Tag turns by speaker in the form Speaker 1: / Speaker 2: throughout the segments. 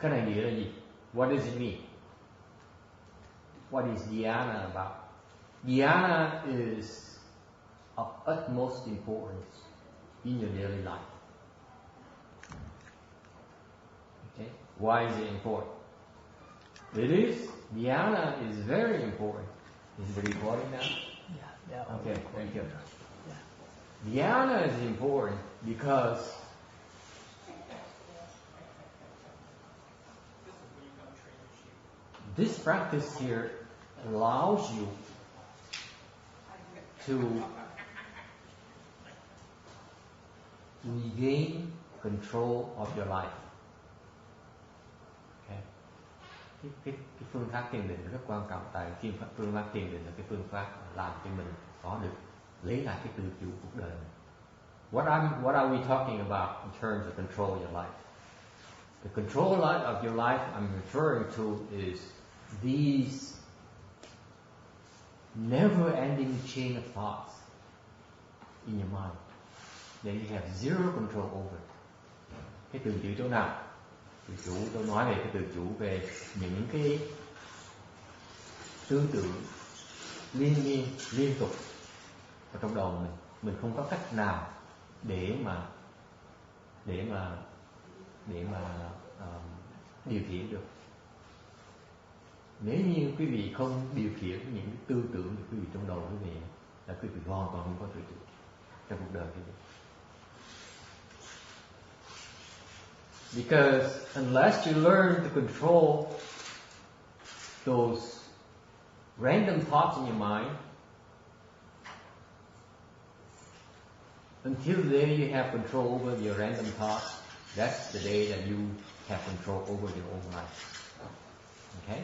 Speaker 1: Cái này nghĩa là gì? What does it mean? What is dhyana about? Dhyana is of utmost importance in your daily life. Okay? Why is it important? It is. Dhyana is very important. Is it recording now?
Speaker 2: Yeah.
Speaker 1: Okay, thank you.
Speaker 2: Yeah.
Speaker 1: Dhyana is important because this practice here allows you to regain control of your life. Okay. Cái phương pháp thiền định rất quan trọng, tại phương pháp thiền định là cái phương pháp làm cho mình có được lấy lại cái tự chủ cuộc đời mình. What are we talking about in terms of control of your life? The control of your life I'm referring to is these never-ending chain of thoughts in your mind that you have zero control over. Cái tự chủ chỗ nào? Tự chủ, tôi nói về cái tự chủ về những cái tư tưởng liên tục ở trong đầu mình không có cách nào để mà điều khiển được. Nếu như quý vị không điều khiển những cái tư tưởng của quý vị trong đầu quý vị, là quý vị hoàn toàn không có tự chủ trong cuộc đời quý vị. Because unless you learn to control those random thoughts in your mind, until the day you have control over your random thoughts, that's the day that you have control over your own life. Okay?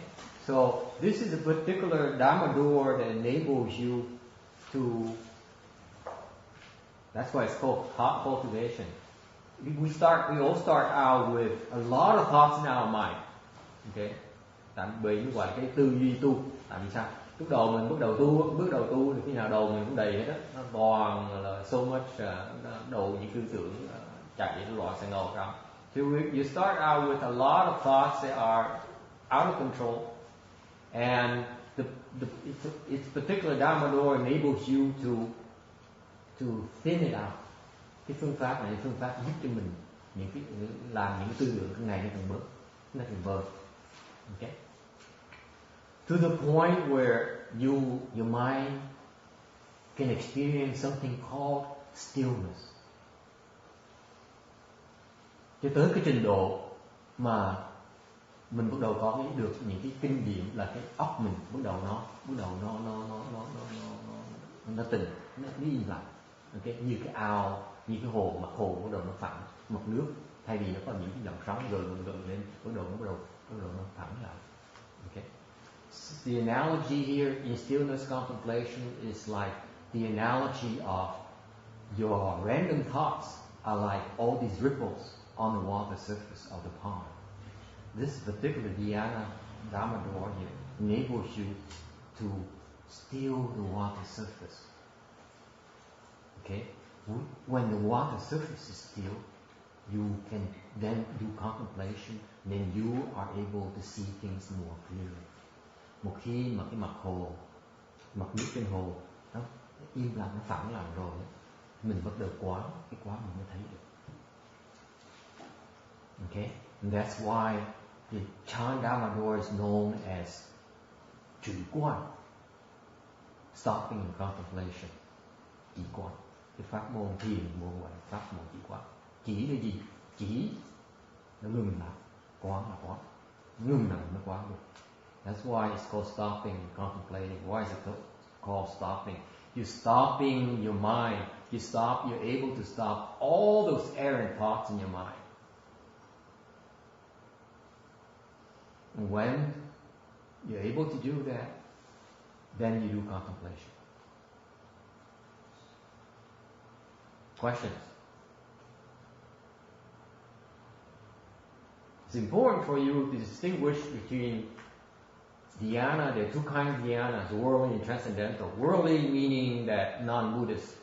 Speaker 1: So this is a particular Dharma door that enables you to, that's why it's called thought cultivation. We all start out with a lot of thoughts in our mind. Okay? Tại vì nó gọi là cái tư duy tu. Tại vì sao? Lúc đầu mình bước đầu tu thì khi nào đầu mình cũng đầy hết á, nó toàn là so much, đầu những tư tưởng chạy loạn sang ngầu không. So you start out with a lot of thoughts that are out of control, and its particular Dharma door enables you to thin it out. Cái phương pháp này là phương pháp giúp cho mình làm những tư tưởng càng ngày nó càng bớt. Okay? To the point where your mind can experience something called stillness. Cho tới cái trình độ mà mình bắt đầu có được những cái kinh nghiệm là cái óc mình bắt đầu nó tỉnh, nó im lặng. Okay? Như cái ao, như cái hồ, mặt hồ bắt đầu nó phẳng, mặt nước thay vì nó có những cái dòng sóng gần lên, bắt đầu nó phẳng lại. Okay? The analogy here in stillness contemplation is like the analogy of your random thoughts are like all these ripples on the water surface of the pond. This particular dhyana Dharma door here enables you to still the water surface. Okay? When the water surface is still, you can then do contemplation, then you are able to see things more clearly. Một khi mà cái mặt nước trên hồ nó im lặng, nó phẳng lặng rồi, mình bắt đầu quán mình mới thấy được. Okay? And that's why the Chan Dharma door is known as Chủ Quan, stopping in contemplation. Chỉ quan. Cái pháp môn thiền môn gọi là pháp môn chỉ quan. Chỉ là gì? Chỉ nó ngừng lại, quán là quán, ngừng là nó quán được. That's why it's called stopping and contemplating. Why is it called stopping? You're stopping your mind. You're able to stop all those errant thoughts in your mind. And when you're able to do that, then you do contemplation. Questions? It's important for you to distinguish between dhyana. There are two kinds of dhyanas, worldly and transcendental. Worldly meaning that non-Buddhist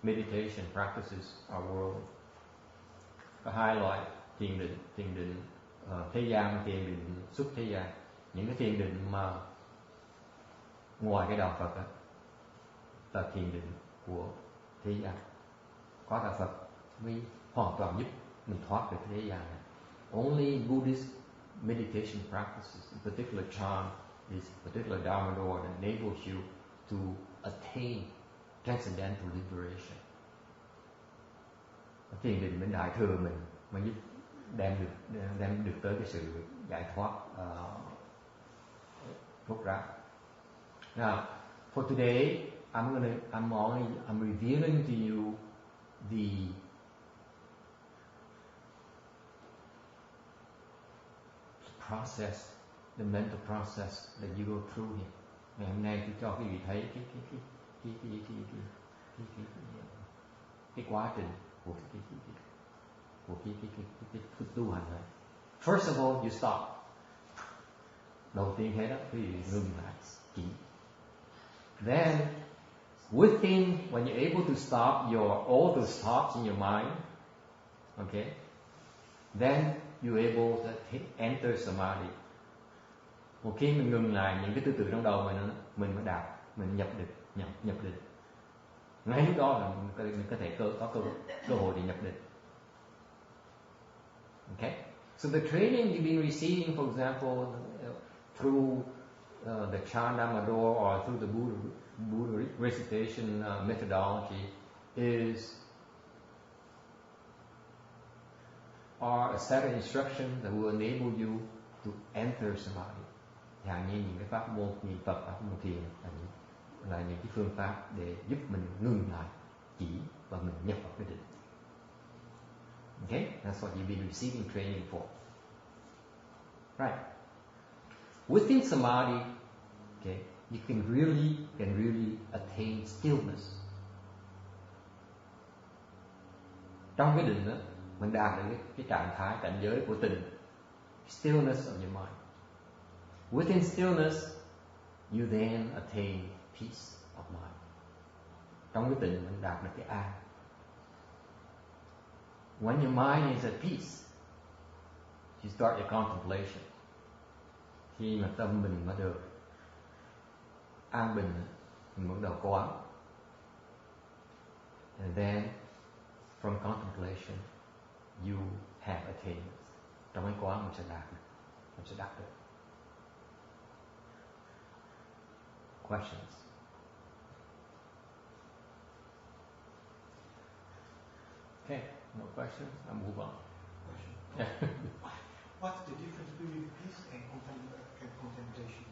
Speaker 1: meditation practices are worldly. Có hai loại thiền định thế gian, thiền định xuất thế gian, những cái thiền định mà ngoài cái đạo Phật đó, là thiền định của thế gian. Có đạo Phật mới hoàn toàn giúp mình thoát được thế gian này. Only Buddhist meditation practices, in particular chant, this particular Dharma door that enables you to attain transcendental liberation. Thiền định bên đại thừa mình mà giúp đem được tới cái sự giải thoát rốt ráo. Now, for today, I'm revealing to you the process, the mental process that you go through here. Ngày hôm nay tôi cho quý vị thấy cái quá trình của cái tu hành này. First of all, you stop. Đầu tiên hết đó, quý vị ngừng lại, chỉ. Then, within, when you're able to stop all those thoughts in your mind, okay, then you're able to enter samadhi. Một khi mình ngừng lại những cái tư tưởng trong đầu mình mới đạt, mình nhập định. Ngay lúc đó là mình có thể có cơ hội để nhập định. Okay, so the training you've been receiving, for example, through the chant Dhamma door or through the Buddha recitation methodology are a set of instructions that will enable you to enter samadhi. Chẳng như những cái pháp môn niệm Phật, pháp môn thiền là những cái phương pháp để giúp mình ngừng lại chỉ và mình nhập vào cái định. Okay, that's what you've been receiving training for. Right. Within samadhi, okay, you can really attain stillness. Trong cái định đó, mình đạt được cái trạng thái cảnh giới của tình, stillness of your mind. Within stillness, you then attain peace of mind. Trong cái tịnh mình đạt được cái an. When your mind is at peace, you start your contemplation. Khi mà tâm mình mà được an bình, mình bắt đầu quán. And then, from contemplation, you have attainment. Trong cái quán mình sẽ đạt được. Questions? Okay, no questions? I'll move on.
Speaker 2: Question. What's the difference between peace and contemplation?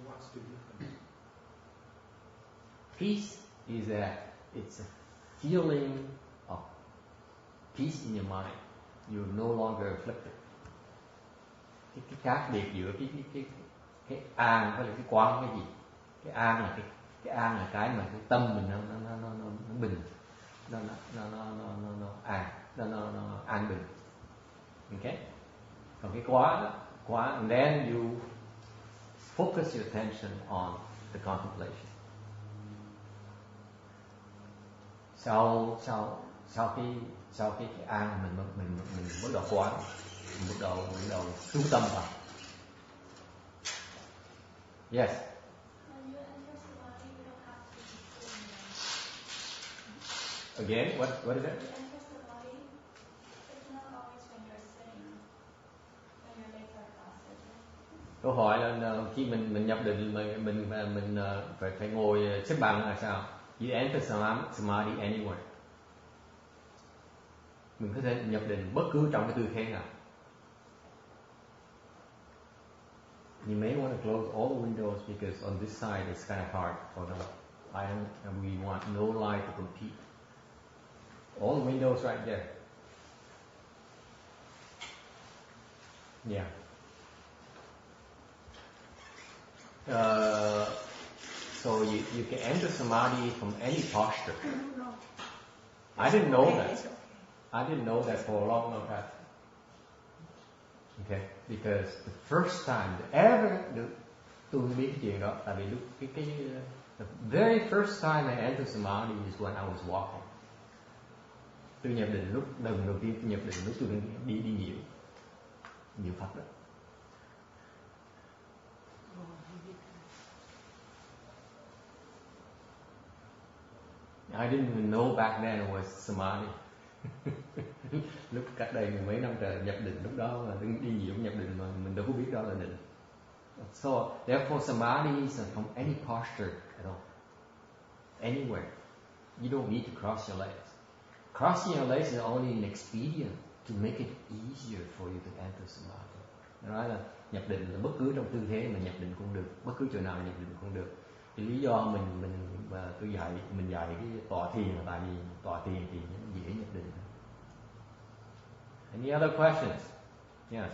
Speaker 2: What's the difference?
Speaker 1: Peace is it's a feeling of peace in your mind. You're no longer afflicted. Cái khác biệt giữa cái an với lại cái quán cái gì? Cái an là cái mà cái tâm mình nó bình, nó an bình. Okay? Còn cái quá, and then you focus your attention on the contemplation. Sau cái an mình bắt đầu quán, mình bắt đầu chú tâm vào. Yes. Again, what is it?
Speaker 3: You enter samadhi. It's not always when you're sitting, when your legs are crossed.
Speaker 1: Câu hỏi là khi mình nhập định mình phải ngồi xếp bằng là sao? You enter samadhi anywhere. Mình có thể nhập định bất cứ trong cái tư thế nào. You may want to close all the windows because on this side it's kind of hard for the light, and we want no light to compete. All the windows right there. Yeah. So you can enter samadhi from any posture.
Speaker 3: No.
Speaker 1: I didn't know that. I didn't know that for a long time. Okay, because the first time tôi biết cái chuyện đó, tại vì lúc the very first time I entered samadhi is when I was walking. Tôi nhập định lúc đầu tiên tôi nhập định lúc tôi đi nhiều. niệm Phật đó. I didn't even know back then it was samadhi. Lúc cách đây mười mấy năm trời nhập định, lúc đó mà đi nhiều nhập định mà mình đâu có biết đó là định. So therefore samadhi is from any posture at all, anywhere. You don't need to cross your legs. Crossing your legs is only an expedient to make it easier for you to enter samadhi. Nó nói là nhập định là bất cứ trong tư thế mà nhập định cũng được, bất cứ chỗ nào nhập định cũng được. Thì lý do tôi dạy cái tọa thiền là tại vì tọa thiền thì nó dễ nhập định. Any other questions? Yes.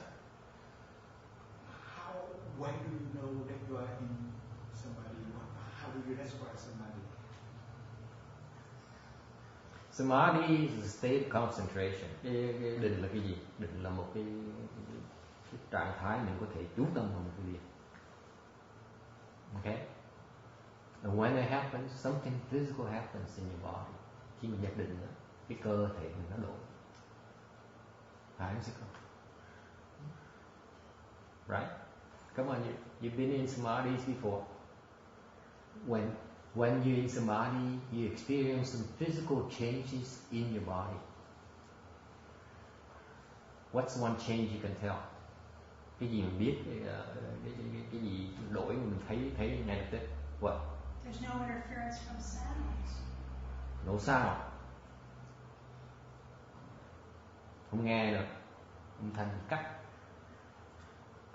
Speaker 2: When do you know that you are in samadhi? How do you describe samadhi?
Speaker 1: Samadhi is a state of concentration. Cái định là cái gì? Định là một cái trạng thái mình có thể chú tâm vào một cái việc. Okay? And when it happens, something physical happens in your body. Khi mình nhập định đó, cái cơ thể mình nó đổi. Phải không không? Right? Come on, you've been in samadhis before. When you're in samadhi, you experience some physical changes in your body. What's one change you can tell? Cái gì mình biết, cái gì đổi mà mình thấy ngay lập tức. What?
Speaker 3: There's no interference from sounds.
Speaker 1: No sound. Không nghe được, âm thanh cắt.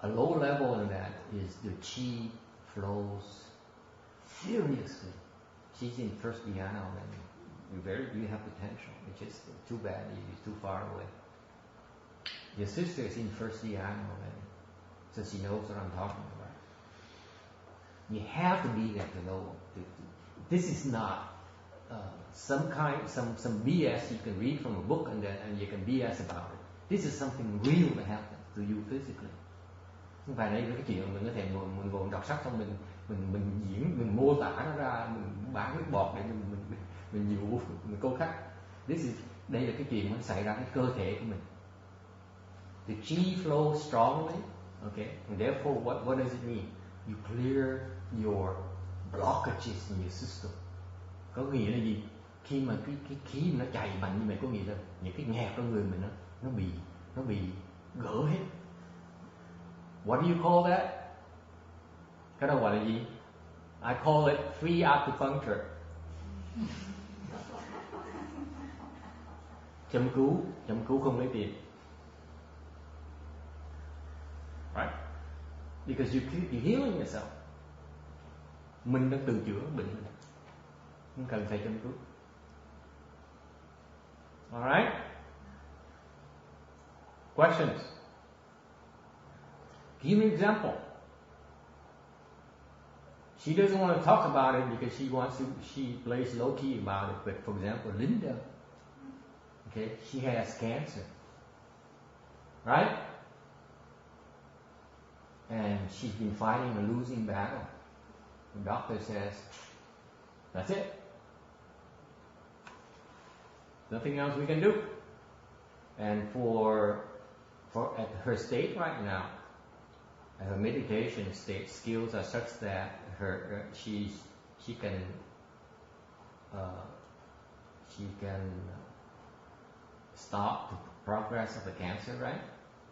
Speaker 1: A low level in that is the chi flows furiously. She's in first dhyana and you have potential. It's just too bad you're too far away. Your sister is in first dhyana already, so she knows what I'm talking about. You have to be there to know. This is not some BS you can read from a book and you can BS about it. This is something real that happens to you physically. Không phải đây cái chuyện mình có thể ngồi đọc sách xong mình diễn, mình mô tả nó ra, mình bán nước bọt để mình dụ mình câu khách. Đây là cái chuyện nó xảy ra cái cơ thể của mình. The chi flows strongly, okay, and therefore what does it mean? You clear your blockages in your system. Có nghĩa là gì? Khi mà cái khí nó chạy mạnh như vậy, có nghĩa là những cái nghẹt trong người mình nó bị gỡ hết. What do you call that? Cái đó gọi là gì? I call it free acupuncture. Châm cứu không lấy tiền. Right? Because you're healing yourself. Mình đang tự chữa bệnh mình, không cần phải châm cứu. Alright? Questions? Give an example. She doesn't want to talk about it because she plays low key about it. But for example, Linda, okay, she has cancer, right? And she's been fighting a losing battle. The doctor says, that's it. Nothing else we can do. And for at her state right now, her meditation state skills are such that she can stop the progress of the cancer, right?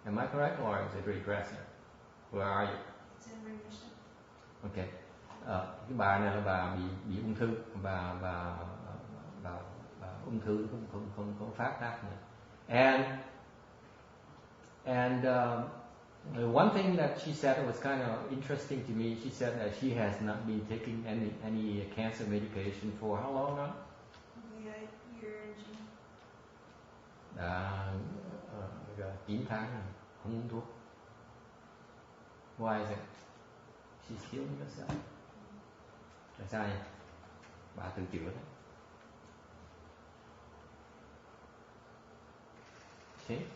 Speaker 1: Am I correct, or is it regressing? Where are you?
Speaker 3: It's in remission.
Speaker 1: Okay. Cái bà này là bà bị ung thư, bà ung thư không phát tác nữa. And one thing that she said was kind of interesting to me. She said that she has not been taking any cancer medication for how long now?
Speaker 3: Maybe a year and June.
Speaker 1: Đã 9 tháng rồi, không uống thuốc. Why is it? She's healing herself. Tại sao vậy? Bà tự chữa đấy. See?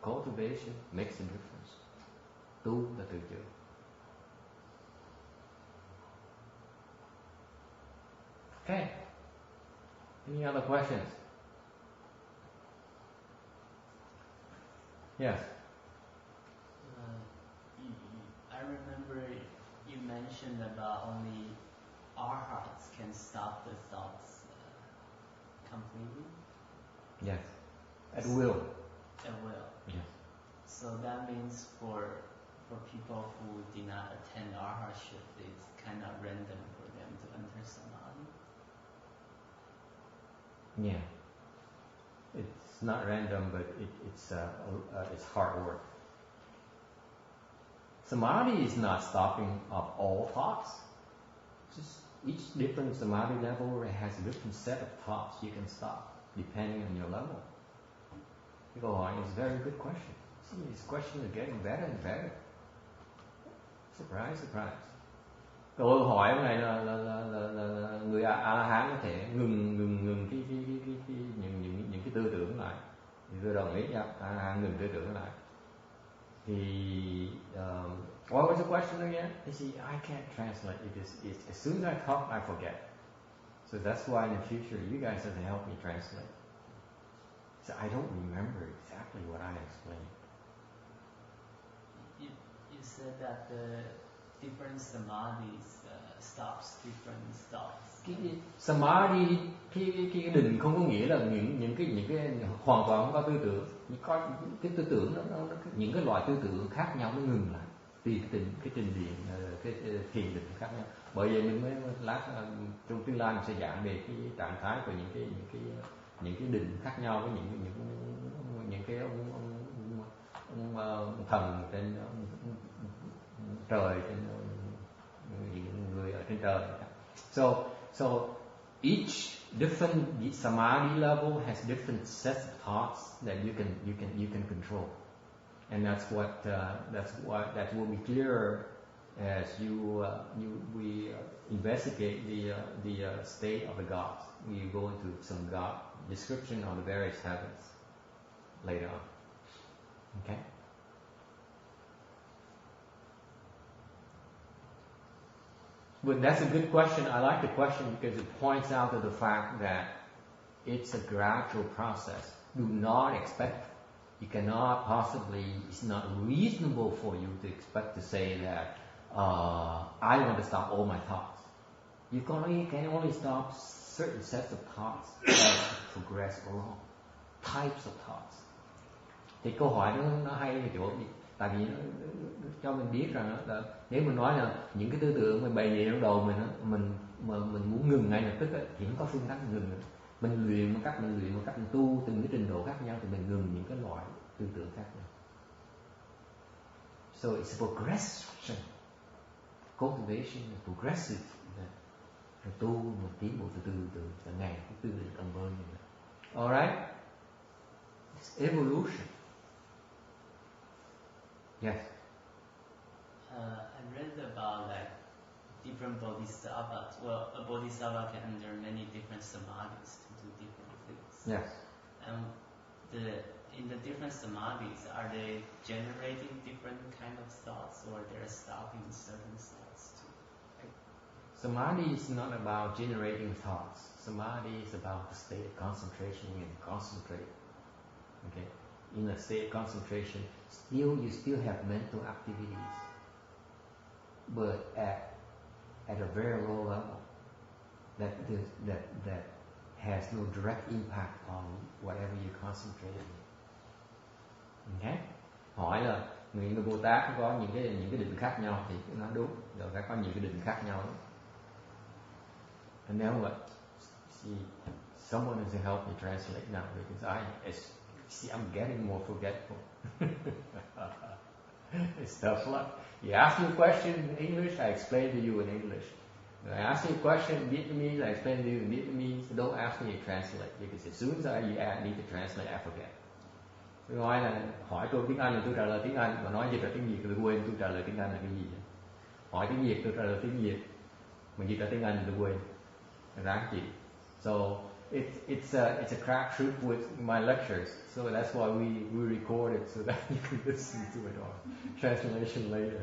Speaker 1: Cultivation makes a difference. Tu là tự chữa. Okay. Any other questions? Yes.
Speaker 4: mentioned about only our hearts can stop the thoughts completely.
Speaker 1: Yes, at will.
Speaker 4: At will.
Speaker 1: Yes.
Speaker 4: So that means for people who did not attend our heart shift, it's kind of random for them to enter samadhi.
Speaker 1: Yeah. It's not random, but it's hard work. Samadhi is not stopping of all thoughts. Just each different samadhi level has a different set of thoughts you can stop, depending on your level. You go on, it's a very good question. See, these questions are getting better and better. Surprise, surprise. Tôi hỏi cái này là người A-la-hán có thể ngừng những cái tư tưởng lại. Thì tôi đồng ý nha, A-la-hán ngừng tư tưởng lại. Thì what was the question again? You see, I can't translate it. As soon as I talk, I forget. So that's why in the future, you guys have to help me translate. So I don't remember exactly what I explained.
Speaker 4: You said that the different samadhis stops different thoughts.
Speaker 1: Cái samadhi, cái định không có nghĩa là những cái hoàn toàn không có tư tưởng. Có cái tư tưởng nó những cái loại tư tưởng khác nhau nó ngừng lại tùy cái trình diện cái thiền định khác nhau. Bởi vậy mình mới lát trong tương lai mình sẽ giảng về cái trạng thái của những cái định khác nhau với những cái ông thần trên trời, trên những người ở trên trời. So each different samadhi level has different sets of thoughts that you can control, and that will be clearer as we investigate the state of the gods. We go into some God description of the various heavens later on. Okay. But that's a good question. I like the question because it points out to the fact that it's a gradual process. Do not expect, you cannot possibly, it's not reasonable for you to expect to say that I want to stop all my thoughts. You can only stop certain sets of thoughts as you progress along. Types of thoughts. Thì câu hỏi nó hay ở chỗ gì? Tại vì nó cho mình biết rằng là nếu mình nói là những cái tư tưởng mình bày về trong đầu mình muốn ngừng ngay lập tức ấy, thì không có phương pháp ngừng nữa. Mình luyện một cách mình tu từng cái trình độ khác nhau thì mình ngừng những cái loại tư tưởng khác nhau. So it's a progression. Cultivation is progressive. Rồi tu một tiến bộ từ từ ngày cũng tư định tầm bơi như vậy. Alright? It's evolution. Yes.
Speaker 4: I read about like different bodhisattvas. Well, a bodhisattva can enter many different samadhis to do different things.
Speaker 1: Yes.
Speaker 4: And in the different samadhis, are they generating different kind of thoughts, or they're stopping certain thoughts too?
Speaker 1: Samadhi is not about generating thoughts. Samadhi is about the state of concentration when you concentrate. Okay. In a state of concentration, you still have mental activities, but at a very low level that has no direct impact on whatever you concentrate on. Okay? Hỏi là người Bồ Tát có những cái định khác nhau thì nó đúng, rồi có những cái định khác nhau. And now what? See, someone has to help me translate now because I'm getting more forgetful. It's tough luck. You ask me a question in English, I explain to you in English. I ask you a question in Vietnamese, I explain to you in Vietnamese. So don't ask me to translate because as soon as I need to translate, I forget. Tôi nói là hỏi tôi tiếng Anh là tôi trả lời tiếng Anh, mà nói dịch là tiếng Việt tôi quên tôi trả lời tiếng Anh là cái gì. Hỏi tiếng Việt tôi trả lời tiếng Việt, mà dịch là tiếng Anh tôi quên. Ráng chịu. So it's a crapshoot with my lectures. So that's why we record it so that you can listen to it on translation later.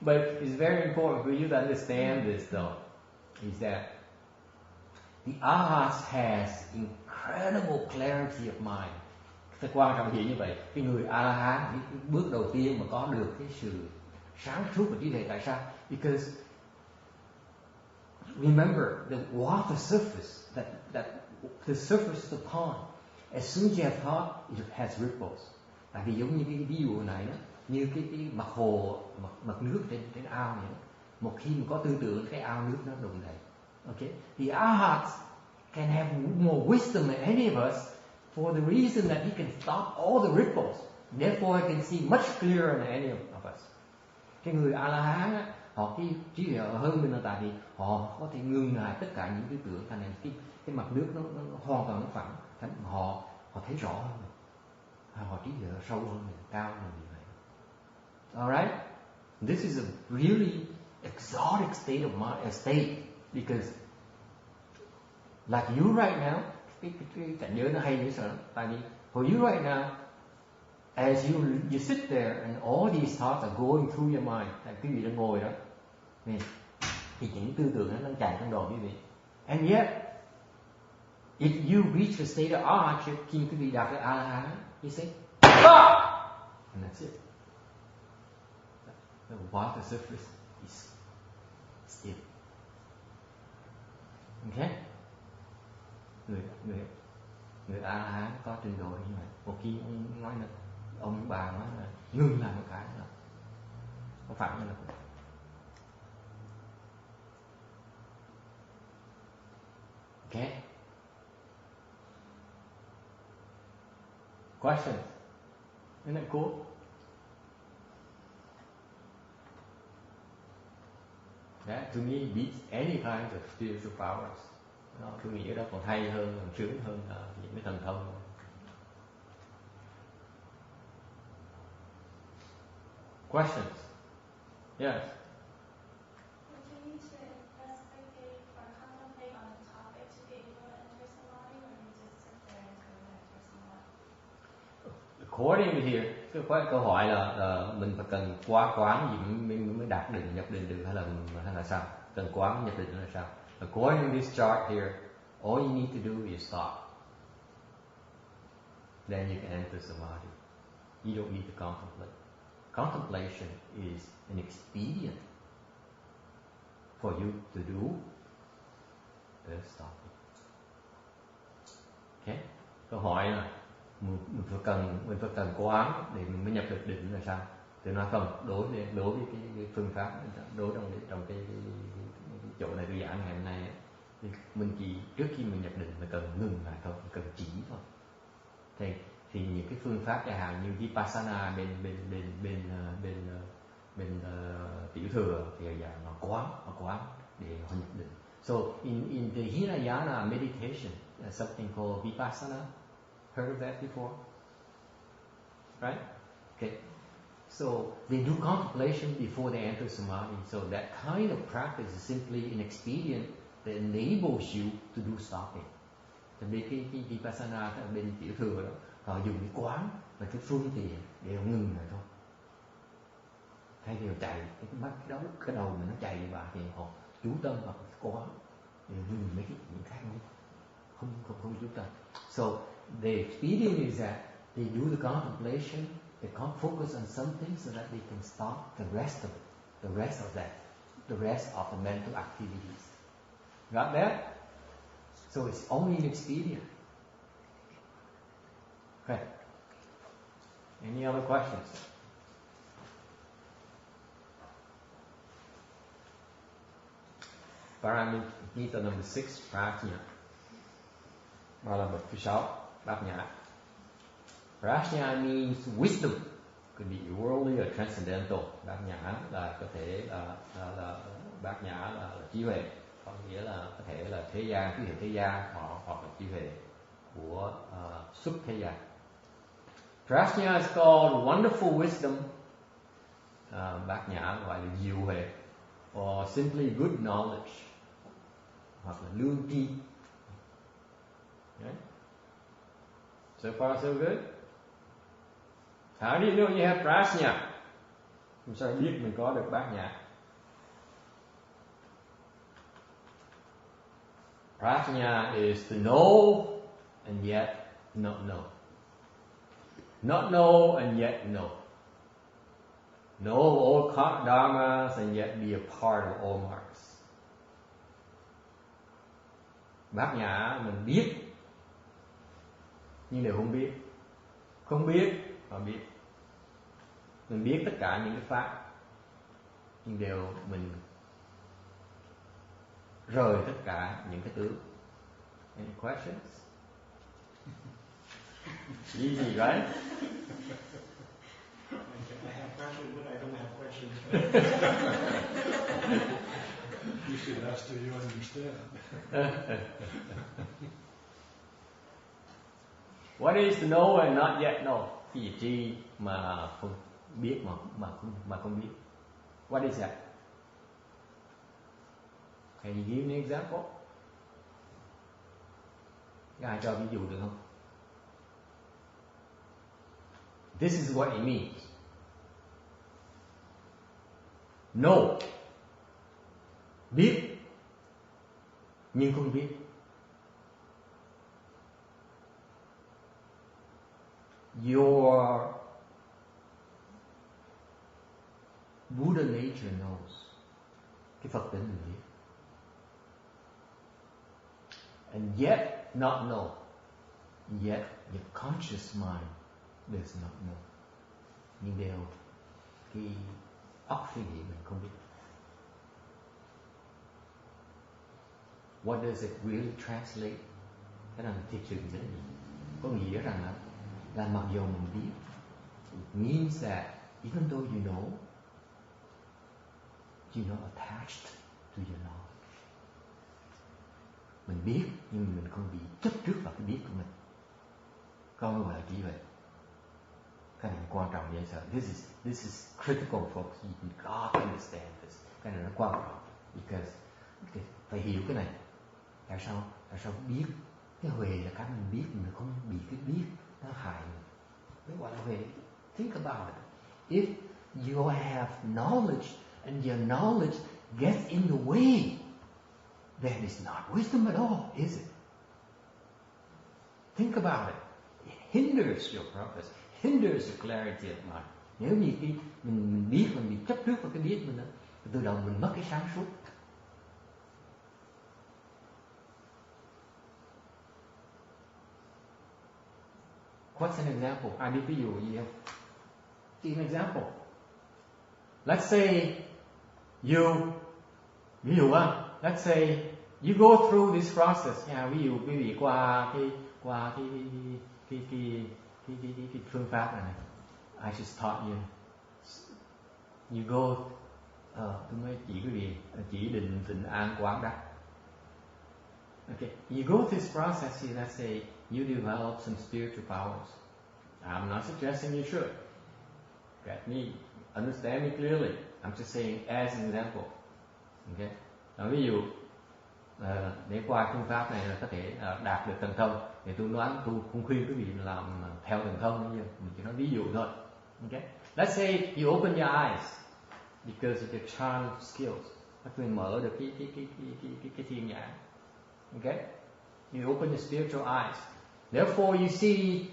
Speaker 1: But it's very important for you to understand this though, is that the Arhats has incredible clarity of mind. Cái quan trọng gì như vậy? Cái người A-la-hán, cái bước đầu tiên mà có được cái sự sáng suốt và trí tuệ. Tại sao? Because remember the water surface, that the surface of the pond, as soon as you have thought, it has ripples. Tại vì giống như cái ví dụ này đó, như cái mặt hồ, mặt nước trên ao này đó. Một khi mà có tư tưởng, cái ao nước nó đụng đầy. Okay, the arhats can have more wisdom than any of us, for the reason that he can stop all the ripples. Therefore, he can see much clearer than any of us. Cái người A-la-hán á, họ cái trí tuệ hơn mình là tại vì họ có thể ngưng lại tất cả những tư tưởng, thành này cái mặt nước nó hoàn toàn nó phẳng, họ thấy rõ hơn mình, họ trí tuệ sâu hơn mình, cao hơn mình như vậy. Alright, this is a really exotic state of mind, because like you right now, cái cảnh giới nó hay như sao? Tại vì for you right now, as you sit there and all these thoughts are going through your mind, tại quý vị đang ngồi đó, thì những tư tưởng nó đang chạy trong đầu quý vị. And yet, if you reach the state of arhat, khi quý vị đạt được A-la-hán, you say, stop! And that's it. The water surface is still. Okay? Người A-la-hán có trình độ như vậy. Một khi ông nói là ông bà nói là ngưng lại một cái là có phải như là okay. Questions? Isn't that cool? That to me beats any kind of spiritual powers. Tôi nghĩ cái đó còn hay hơn, còn sướng hơn những cái thần thông. Questions? Yes.
Speaker 3: Would you need to investigate or contemplate on a topic to be able to enter samadhi, or you just sit there until you enter samadhi?
Speaker 1: According to here, cái câu hỏi là mình phải cần quán gì mới đạt định, nhập định được, hay là sao? Cần quán nhập định là sao? According to this chart here, all you need to do is stop. Then you can enter samadhi. You don't need to contemplate. Contemplation is an expedient for you to do the stopping. Okay? Câu hỏi là mình phải cần quán để mình mới nhập được định là sao? Tôi nói không, đối với cái phương pháp, đối trong cái chỗ này tôi giảng ngày hôm nay, thì mình chỉ trước khi mình nhập định mình cần ngừng lại thôi, mình cần chỉ thôi. Thì những cái phương pháp chẳng hạn như vipassana bên tiểu thừa thì là nó quán để họ nhập định. So in the Hinayana meditation, something called vipassana. Heard of that before? Right? Okay. So they do contemplation before they enter samadhi. So that kind of practice is simply an expedient that enables you to do stopping. Thì cái vipassana ở bên tiểu thừa đó, họ dùng cái quán là cái phương tiện để họ ngừng lại thôi. Thay vì họ chạy cái đầu mình nó chạy đi vào thì họ chú tâm vào cái quán để ngừng mấy cái những khác không chú tâm. So the expedient is that they do the contemplation, they focus on something so that they can stop the rest of the mental activities. Got that? So it's only an expedient. Okay. Any other questions? Paramita number 6, prajna. Parameter thứ 6, bát nhã. Prajna means wisdom. Could be worldly or transcendental. Bát nhã là có thể là bát nhã là trí huệ, có nghĩa là có thể là thế gian, trí huệ thế gian, hoặc là trí huệ của xuất thế gian. Prajna is called wonderful wisdom. Bát nhã gọi là diệu huệ, or simply good knowledge, hoặc là lương tri. Okay. So far so good. How do you know you have prajna? Làm sao biết mình có được bát nhã? Prajna is to know and yet not know. Not know and yet know. Know all dharmas and yet be a part of all marks. Bát nhã mình biết nhưng đều không biết. Không biết và biết. Mình biết tất cả những cái pháp nhưng đều mình rời tất cả những cái tướng. Any questions? Easy, right?
Speaker 2: I have passion, but I don't have questions.
Speaker 5: You should ask, do you understand?
Speaker 1: What is to know and not yet know? Cái gì tri mà không biết mà không biết. What is that? Can you give me an example? Ai cho ví dụ được không? This is what it means. Know, biết nhưng không biết. Your Buddha nature knows. Cái Phật tính mình biết. And yet not know. Yet your conscious mind does not know. Nhưng đều cái óc suy nghĩ mình không biết. What does it really translate? Cái này thiệt sự là gì? Có nghĩa rằng là mặc dù mình biết, it means that even though you know, you're not attached to your knowledge. Mình biết nhưng mình không bị chấp trước vào cái biết của mình. Câu gọi là chỉ vậy. Cái này quan trọng vậy sao? This is critical, folks. You got to understand this. Cái này nó quan trọng because phải hiểu cái này. Tại sao biết? Cái huệ là cái mình biết, mình không bị cái biết nó hại mình. Mới gọi là huệ. Think about it. If you have knowledge and your knowledge gets in the way, then it's not wisdom at all, is it? Think about it. It hinders your progress, hinders the clarity of mind. Nếu như khi mình biết, mình bị chấp trước vào cái biết mình đó, từ đầu mình mất cái sáng suốt. What's an example? Ai biết ví dụ gì không? Give an example. Let's say ví dụ let's say you go through this process. Ví dụ quý vị qua cái phương pháp này. I just taught you. You go, tôi mới chỉ quý vị chỉ định tịnh an quán đắc. Okay, you go through this process. Let's say you develop some spiritual powers. I'm not suggesting you should. Get me, understand me clearly. I'm just saying as an example. Okay. Ví dụ để qua phương pháp này là có thể đạt được thần thông. Thì tôi không khuyên quý vị làm theo thần thông như mình chỉ nói ví dụ thôi. Okay. Let's say you open your eyes because of your charm skills. Các bạn mở được cái thiên nhãn. Okay. You open your spiritual eyes. Therefore, you see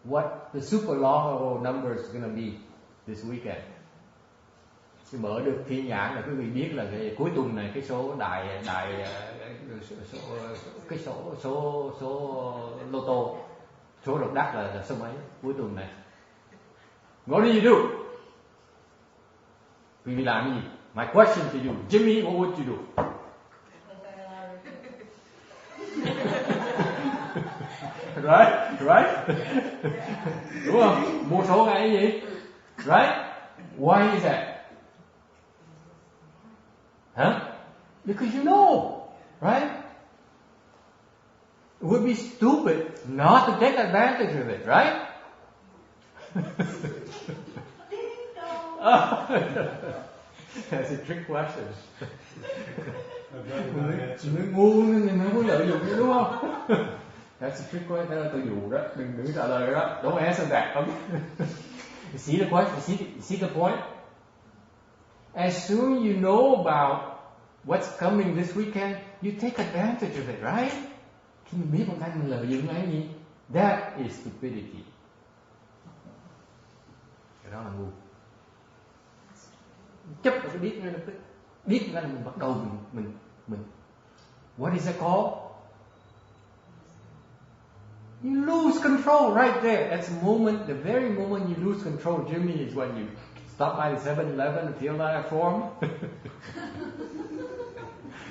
Speaker 1: what the super long number is going to be this weekend. Thì mở được thiên nhãn là quý vị biết là cái cuối tuần này cái số số lô tô, số độc đắc là số mấy cuối tuần này. What do you do? Quý vị làm gì? My question to you, Jimmy, what would you do? Right? Đúng không? Mua số ngay cái gì? Right? Why is that? Huh? Because you know, right? It would be stupid not to take advantage of it, right? That's a trick question. Mình ngu nên mình không có lợi dụng đúng không? That's a trick question. Đó là tôi dụ đó, đừng trả lời đó. Don't answer that. Okay? You see the question? You see the point? As soon you know about what's coming this weekend, you take advantage of it, right? Khi mình biết một cách mình lợi dụng cái gì? That is stupidity. Cái đó là ngu. Chấp vào cái biết, biết là mình bắt đầu mình what is it called? You lose control right there. That's the moment, the very moment you lose control, Jimmy, is when you stop by the 7-Eleven and fill out a form.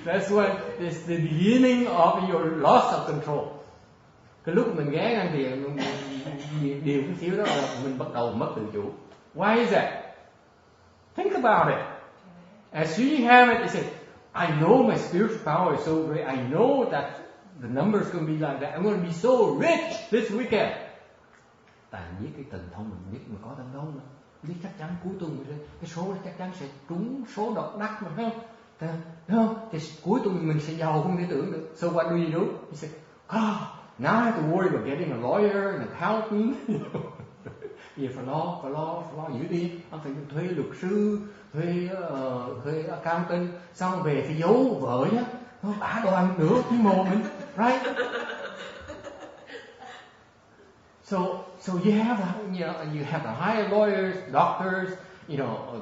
Speaker 1: That's when it's the beginning of your loss of control. Cái lúc mình ghé ăn tiền, điều cái xíu đó là mình bắt đầu mất tự chủ. Why is that? Think about it. As soon as you have it, you say, I know my spiritual power is so great. I know that the number's going to be like that. I'm going to be so rich this weekend. Ta biết cái thần thông mình biết có thần thông mà. Biết chắc chắn cuối tuần cái số đó chắc chắn sẽ trúng số độc đắc mà không? Thấy không? Thì cuối tuần mình sẽ giàu không thể tưởng được. So what do you do? You say, now I have to worry about getting a lawyer, an accountant. Vì phải lo giữ đi. Anh phải thuê luật sư, thuê accountant, xong về phải giấu vợ nhá. Bả đoàn nữa cái mồ mình, right? So you have to hire lawyers, doctors,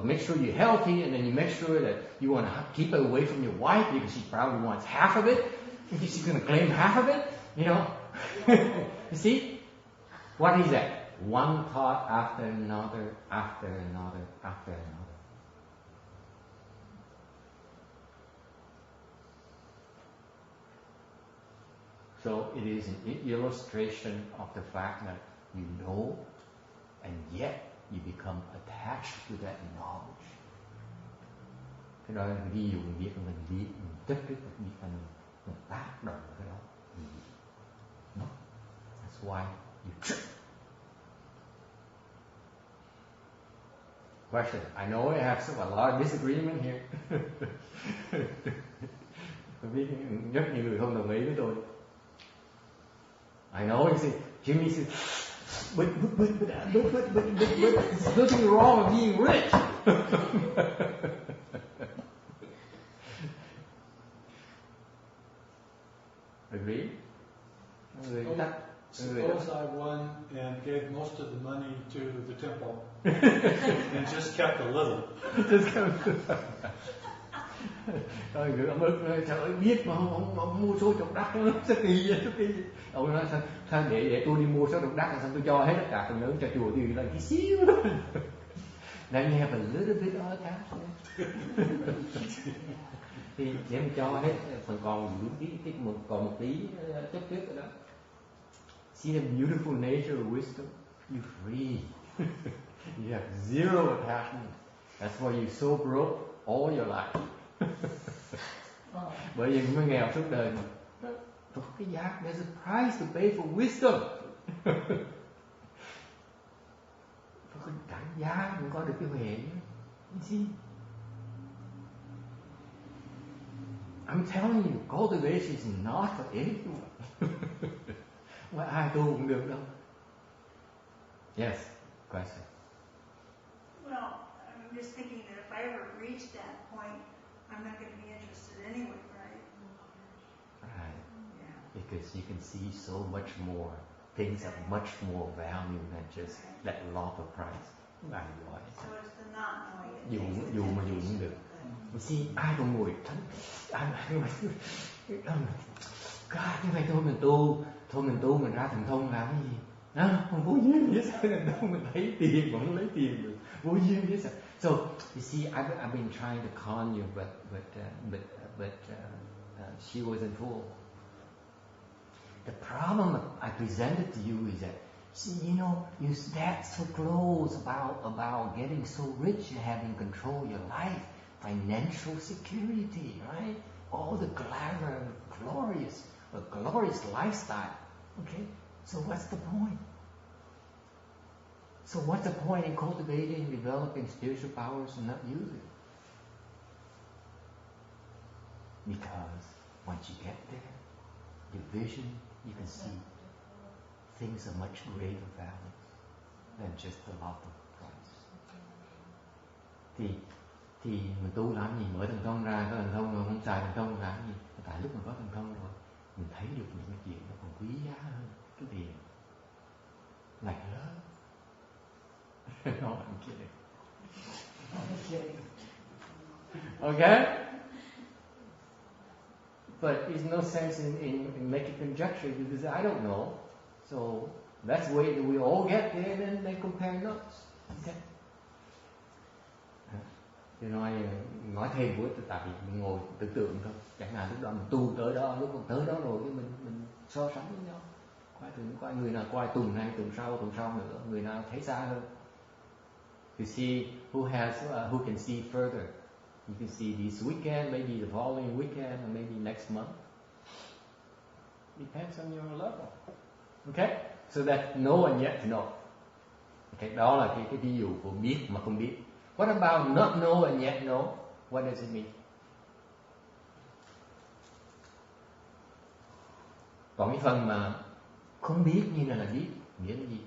Speaker 1: make sure you're healthy, and then you make sure that you want to keep it away from your wife because she probably wants half of it. She's going to claim half of it, You see? What is that? One thought after another, after another, after another. So it is an illustration of the fact that you know, and yet you become attached to that knowledge. Cái đó là ví dụ mình biết mình chấp trước mình biết mình tác động cái đó. No, that's why you trip. Question. I know I have a lot of disagreement here. Tôi biết rất nhiều người không đồng ý với tôi. I know you say, Jimmy says, but there's nothing wrong with being rich. Agree?
Speaker 5: Suppose I won and gave most of the money to the temple and just kept a little.
Speaker 1: Rồi người ông ức nói, trời ơi biết mà ông mua số độc đắc nó rất kỳ vậy. Ông nói sao để tôi đi mua số độc đắc sao tôi cho hết tất cả phần lớn cho chùa thì là cái xíu đó. Then you have a little bit of attachment. Thì để mình cho hết phần còn còn một tí chấp trước rồi đó. See the beautiful nature of wisdom. You're free. You have zero attachment. That's why you're so broke all your life. Bởi vì mới nghèo suốt đời mà. Có cái giá, there's a price to pay for wisdom. Có cái trả giá mới có được cái huệ. You see? I'm telling you, cultivation is not for everyone. Mà ai tu cũng được đâu. Yes, question.
Speaker 6: Well, I'm just thinking that if I ever reach that point, I'm not going to be interested anyway, right?
Speaker 1: Right.
Speaker 6: Yeah.
Speaker 1: Because you can see so much more. Things have much more value than just that lot of price.
Speaker 6: So it's the not knowing it.
Speaker 1: Dù mà cũng được. You see, ai còn ngồi thánh, God, như vậy thôi mình tu mình ra thần thông làm cái gì? Nó không vô duyên vậy sao thần thông mình lấy tiền mà không lấy tiền được, vô duyên vậy sao? So you see, I've been trying to con you, but she wasn't fooled. The problem I presented to you is that, see, you stand so close about getting so rich and having control of your life, financial security, right? All the glamour and glorious lifestyle. Okay, so what's the point? So what's the point in cultivating, developing spiritual powers and not use it? Because once you get there, your vision, you can see things are much greater value than just a lot of price. Thì mình tu làm gì? Mở thần thông ra, có thần thông mà không xài thần thông làm gì? Tại lúc mình có thần thông rồi, mình thấy được những cái chuyện nó còn quý giá hơn cái tiền. Like love. No, I'm kidding. I'm kidding. Okay? But there's no sense in making conjecture because I don't know. So let's wait till we all get there and then compare notes. Okay? Tôi nói thêm với tại vì mình ngồi tưởng tượng thôi. Chẳng hạn lúc đó mình tu tới đó, lúc còn tới đó rồi mình so sánh với nhau. Coi người nào coi tuần này, tuần sau nữa, người nào thấy xa hơn. To see who can see further. You can see this weekend, maybe the following weekend, or maybe next month. Depends on your level. Okay? So that know and yet to know. Okay, đó là cái ví dụ của biết mà không biết. What about not know and yet know? What does it mean? Còn cái phần mà không biết như là biết, nghĩa là gì?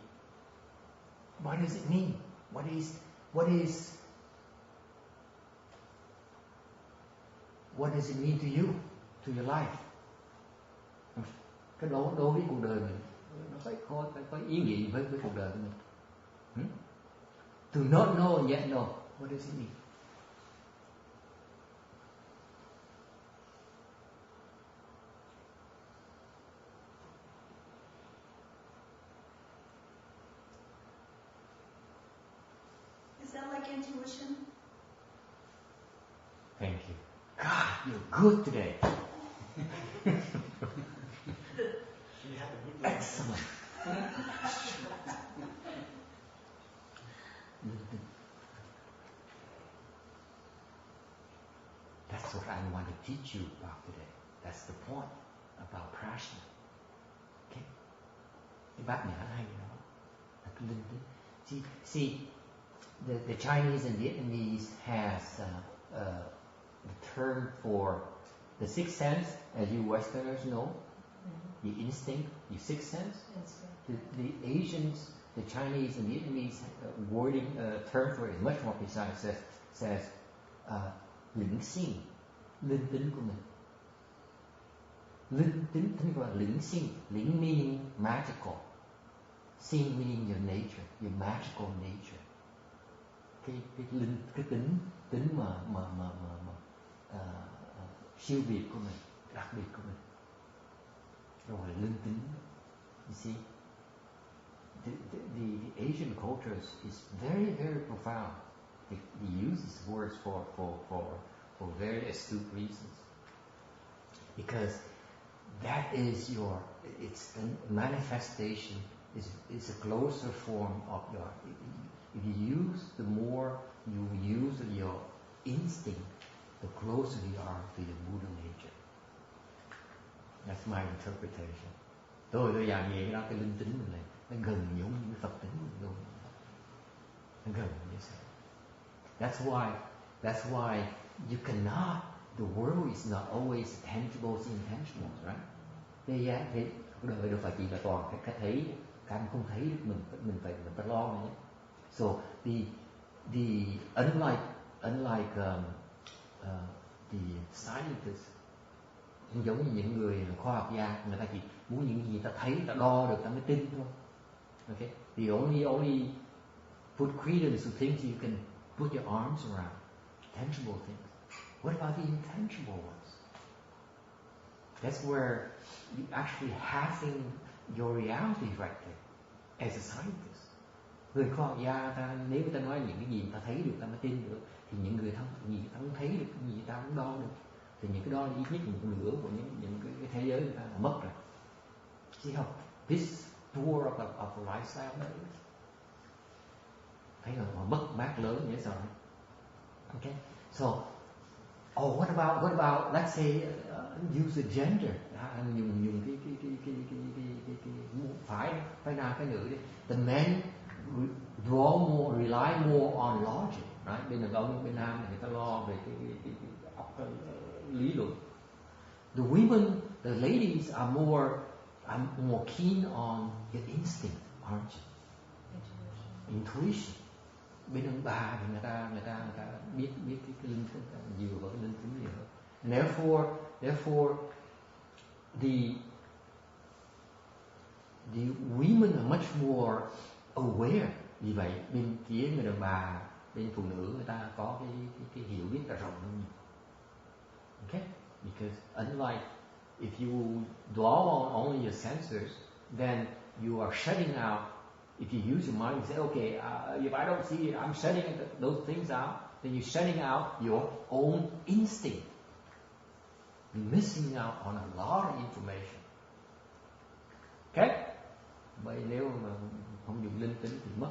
Speaker 1: What does it mean? What does it mean to you, to your life? Cái đối với cuộc đời mình, nó phải có ý nghĩa với cuộc đời của mình. To not know and yet know, what does it mean?
Speaker 6: Is that like intuition?
Speaker 1: Thank you. God, you're good today. Excellent. That's what I want to teach you about today. That's the point about prashna. Okay? Cái bát nhã hay đó là cái linh tính. See, the Chinese and Vietnamese has the term for the sixth sense, as you Westerners know, the instinct, the sixth sense. The Asians, the Chinese and Vietnamese wording term for it is much more precise. Says lĩnh sinh, linh tính của mình. Linh tính gọi là lĩnh sinh. Lĩnh meaning magical. Sinh meaning your nature, your magical nature. Cái tính mà siêu việt của mình, đặc biệt của mình. Rồi là linh tính. You see, the Asian culture is very, very profound. They use these words for very astute reasons. Because that is it's a manifestation, it's a closer form of your, if you use, the more you use your instinct, the closer you are to your Buddha nature. That's my interpretation. Tôi giảng vậy đó, cái linh tính mình này, nó gần giống như cái Phật tính mình luôn. Nó gần như thế. That's why you cannot, the world is not always tangible, intangible, right? Thế đời đâu phải chỉ là toàn cái thấy, cái không thấy được mình phải lo này nhé. So the unlike the scientists, giống như những người khoa học gia, người ta chỉ muốn những gì ta thấy, ta đo được ta mới tin thôi. Okay? They only put credence to things you can put your arms around, tangible things. What about the intangible ones? That's where you actually having your reality right there as a scientist. Người khoa học gia nếu ta nói những cái gì ta thấy được ta mới tin được, thì những người ta không thấy được cái gì ta không đo được, thì những cái đó là ít nhất một nửa của những cái thế giới người ta là mất rồi. See how this poor of a lifestyle that is? Thấy là mất mát lớn dễ sợ. Okay, so what about let's say use the gender, dùng cái phải nào cái nữ đi. The men rely more on logic, right? Bên Nam người ta lo về cái lý luận. The women, the ladies are more keen on your instinct, aren't you? Intuition. Bên ông bà thì người ta biết cái linh tính nhiều vào cái linh tính nhiều hơn. And therefore the women are much more aware Vì vậy bên phía người đàn bà, bên phụ nữ người ta có cái hiểu biết là rộng hơn nhiều. Okay? Because unlike if you dwell on only your senses, then you are shutting out. If you use your mind and say, okay, if I don't see it, I'm shutting those things out. Then you're shutting out your own instinct. You're missing out on a lot of information. Okay? Bởi nếu mà không dùng linh tính thì mất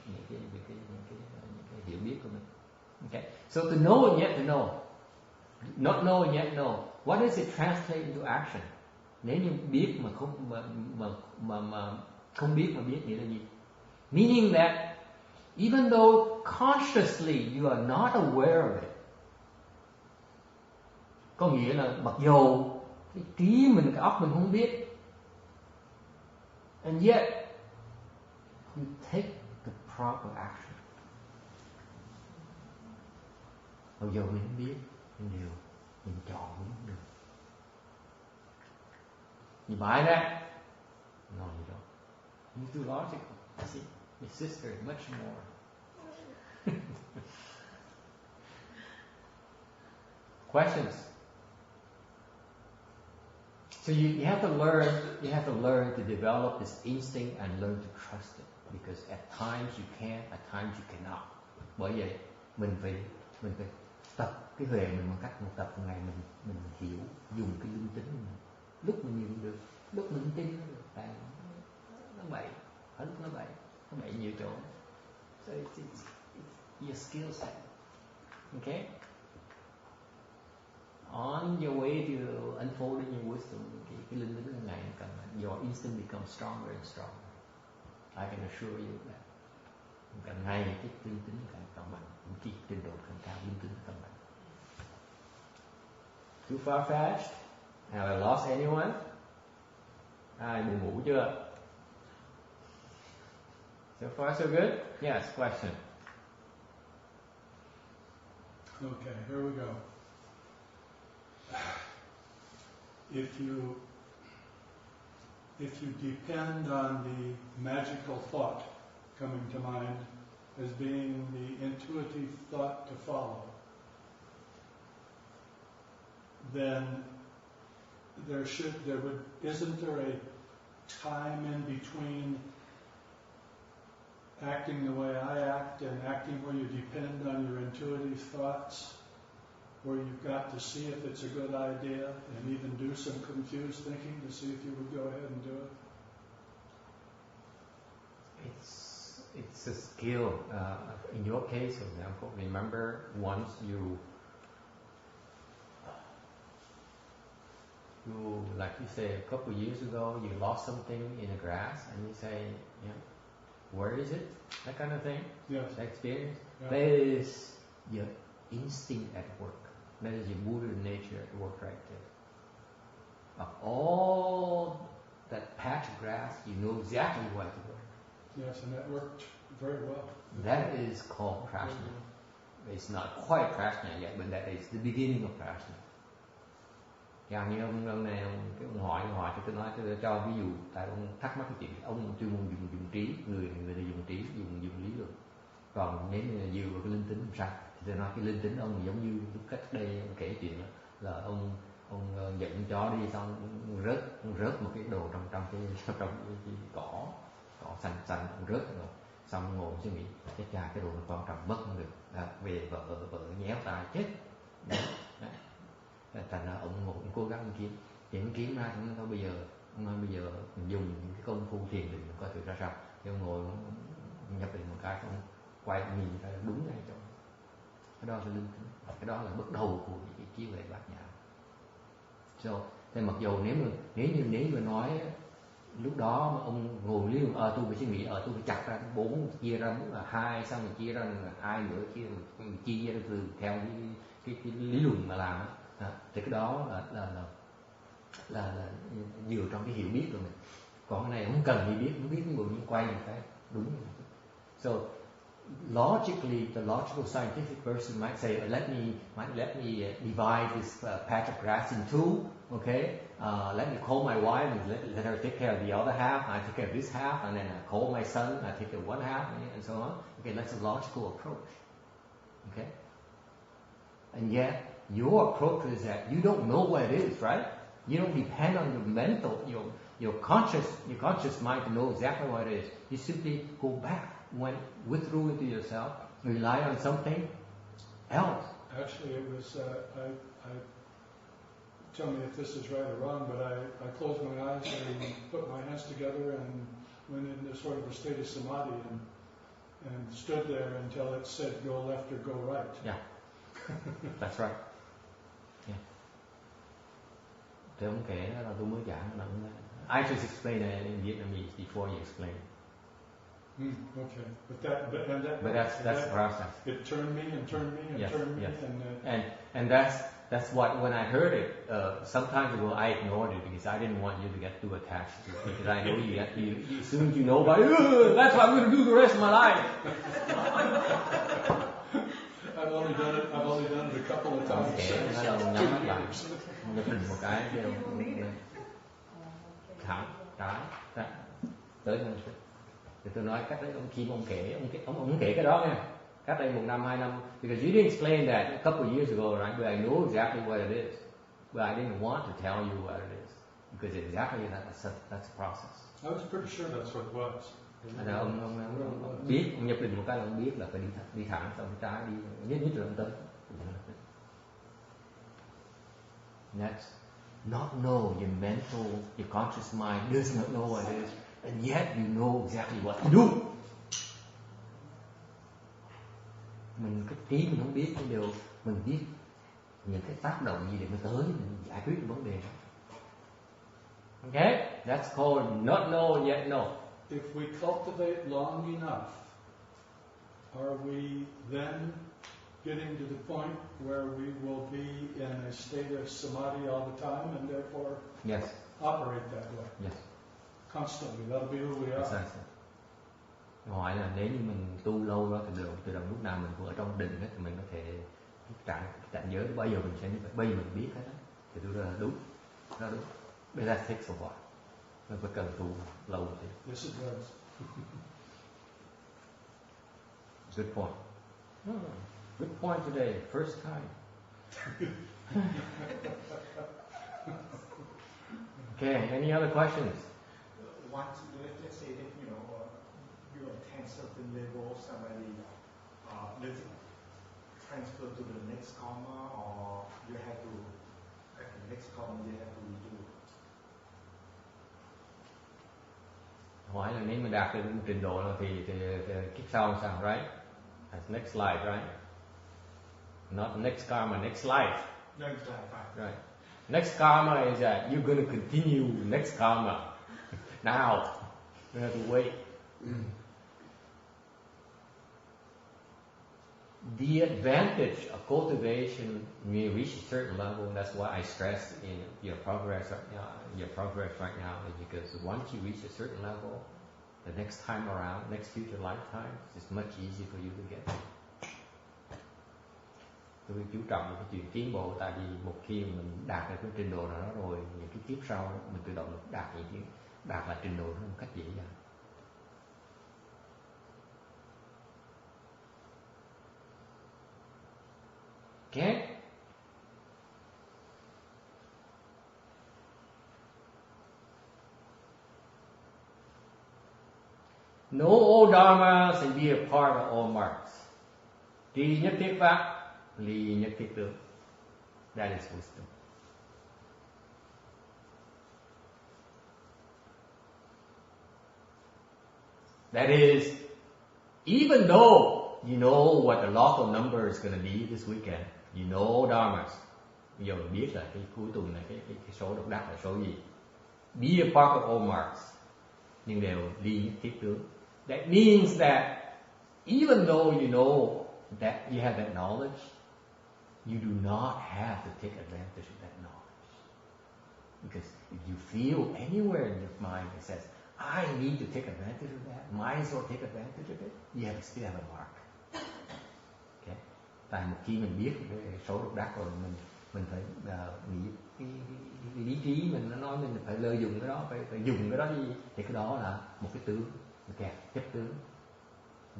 Speaker 1: những cái hiểu biết của mình. Okay? So to know and yet to know. Not know and yet know. What does it translate into action? Nếu như biết mà không biết mà biết nghĩa là gì? Meaning that even though consciously you are not aware of it. Có nghĩa là mặc dù cái trí mình, cái óc mình không biết, and yet you take the proper action. Mặc dù mình không biết nhưng điều mình chọn đúng được. You buy that? No, you don't. You're too logical. See, your sister is much more. Questions? So you have to learn to develop this instinct and learn to trust it. Because at times you can, at times you cannot. Bởi vậy mình phải tập cái huệ mình bằng cách một tập một ngày mình hiểu, dùng cái linh tính mình. Lúc mình nhìn được, lúc mình tin nó được, tại nó bậy, ở lúc nó bậy nhiều chỗ. So it's your skill set. Okay? On your way to unfolding your wisdom, cái linh tính là ngày càng your instinct becomes stronger and stronger. I can assure you that. Càng ngày cái linh tính càng mạnh, cái trình độ càng cao, linh tính càng mạnh. Too far-fetched? Have I lost anyone? Ai buồn ngủ chưa? So far so good? Yes, question.
Speaker 5: Okay, here we go. If you depend on the magical thought coming to mind as being the intuitive thought to follow, then isn't there a time in between acting the way I act and acting where you depend on your intuitive thoughts, where you've got to see if it's a good idea and even do some confused thinking to see if you would go ahead and do it?
Speaker 1: It's a skill. In your case, for example, remember once you like you say a couple of years ago, you lost something in the grass, and you say, where is it? That kind of thing.
Speaker 5: Yes.
Speaker 1: That experience.
Speaker 5: Yeah.
Speaker 1: That is your instinct at work. That is your Buddha nature at work right there. Of all that patch of grass, you know exactly what to do.
Speaker 5: Yes, and that worked very well.
Speaker 1: That is called prajna. It's not quite prajna yet, but that is the beginning of prajna. Như ông này, ông hỏi cho tôi nói, tôi cho ví dụ, tại ông thắc mắc cái chuyện, ông chuyên môn dùng trí, người ta dùng trí, dùng lý luận. Còn nếu như là dựa vào cái linh tính làm sao? Thì tôi nói cái linh tính ông giống như lúc cách đây ông kể chuyện là ông dẫn con chó đi xong ông rớt một cái đồ trong cái cỏ xanh ông rớt rồi, xong ngồi suy nghĩ cái đồ nó quan trọng mất không được, về vợ nhéo tay chết. Thành ra ông ngồi cố gắng kiếm ra, ông nói bây giờ mình dùng những cái công phu thiền định coi thử ra sao. Thì ông ngồi nhập định một cái, ông quay nhìn ra đúng ngay chỗ. Cái đó là linh tính, cái đó là bước đầu của cái trí huệ bát nhã. So, thì mặc dù nếu như nói lúc đó mà ông ngồi lý luận, tôi phải suy nghĩ, tôi phải chặt ra 4, chia ra 2, xong rồi chia ra 2 nữa, chia ra từ theo cái lý luận mà làm thì cái đó là dựa trong cái hiểu biết của mình. Còn cái này không cần hiểu biết, không biết cái bộ như quay một cái đúng như vậy. So logically, the logical scientific person might say, let me divide this patch of grass in two. Okay, let me call my wife and let her take care of the other half. I take care of this half, and then I call my son. I take care of one half, and so on. Okay, that's a logical approach. Okay, and yet your approach is that you don't know what it is, right? You don't depend on your mental, your conscious mind to know exactly what it is. You simply go back, withdraw into yourself, rely on something else.
Speaker 5: Actually, it was, tell me if this is right or wrong, but I closed my eyes and put my hands together and went into sort of a state of samadhi and stood there until it said go left or go right.
Speaker 1: Yeah, that's right. Yeah. Thì ông kể đó là tôi mới giảng là I just explained it in Vietnamese before you explain.
Speaker 5: Okay,
Speaker 1: but that's the process.
Speaker 5: It turned me and turned me and
Speaker 1: yes,
Speaker 5: turned me,
Speaker 1: yes. And that's what when I heard it. Sometimes I ignored it because I didn't want you to get too attached to it because I know you as soon as you know about it, that's what I'm going to do the rest of my life.
Speaker 5: I've only done it a couple of times.
Speaker 1: Nhập một cái thẳng trái tới thì tôi nói cách đấy ông kể ông kể cái đó nha, cách đây 1 năm 2 năm, because you didn't explain that a couple of years ago, right? But I know exactly what it is, but I didn't want to tell you what it is because exactly that's a process.
Speaker 5: I was pretty sure that's what it was.
Speaker 1: Ông biết, ông nhập định một cái là ông biết là phải đi thẳng xong trái đi nhất là ông tới. That's not know, your mental, your conscious mind does not know what it is, and yet you know exactly what to do. Mình cái trí mình không biết, nhưng điều mình biết những cái tác động gì để mới tới mình giải quyết vấn đề đó. Okay, that's called not know yet know.
Speaker 5: If we cultivate long enough, are we then getting to the point where we will be in a state of samadhi all the time and therefore
Speaker 1: yes,
Speaker 5: operate that way?
Speaker 1: Yes.
Speaker 5: Constantly. That'll be who we are.
Speaker 1: Exactly. Hỏi là nếu như mình tu lâu đó thì từ đầu lúc nào mình cũng ở trong định hết thì mình có thể trạng giới bây giờ mình sẽ như vậy, bây giờ mình biết hết đó thì tôi là đúng, đó đúng. But that takes a while. Mình phải cần tu lâu một tí.
Speaker 5: Yes, it does.
Speaker 1: Good point. Good point today. First time. Okay. Any other questions?
Speaker 2: Let's say that you attain certain level, somebody does it transfer to the next karma, or you have to at the next karma you have to redo.
Speaker 1: Hỏi là nếu mình đạt được một trình độ thì kiếp sau sao, right? That's next life, right? Not next karma, next life.
Speaker 2: Next life,
Speaker 1: right? Next karma is that you're going to continue next karma. Now, you have to wait. The advantage of cultivation when you reach a certain level, that's why I stress in your progress right now, is because once you reach a certain level, the next time around, next future lifetime, it's much easier for you to get there. Tôi chú trọng cái chuyện tiến bộ, tại vì một khi mình đạt được cái trình độ nào đó rồi, những cái kiếp sau mình tự động đạt là trình độ nó một cách dễ dàng. Okay? Know all dharmas and be a part of all marks. Tri nhất thiết pháp, ly nhất thiết tướng. That is wisdom. That is, even though you know what the local number is going to be this weekend, you know dharmas. Bây giờ mình biết là cái cuối tuần này cái số độc đắc là số gì. Be a part of all marks. Nhưng đều ly nhất thiết tướng. That means that even though you know that you have that knowledge, you do not have to take advantage of that knowledge. Because if you feel anywhere in your mind that says, I need to take advantage of that, might as well take advantage of it, you still have a mark. Tại một khi mình biết cái số độc đắc rồi mình phải nghĩ cái lý trí mình nó nói mình phải lợi dụng cái đó, phải dùng cái đó đi, thì cái đó là một cái tướng, okay, chấp tướng.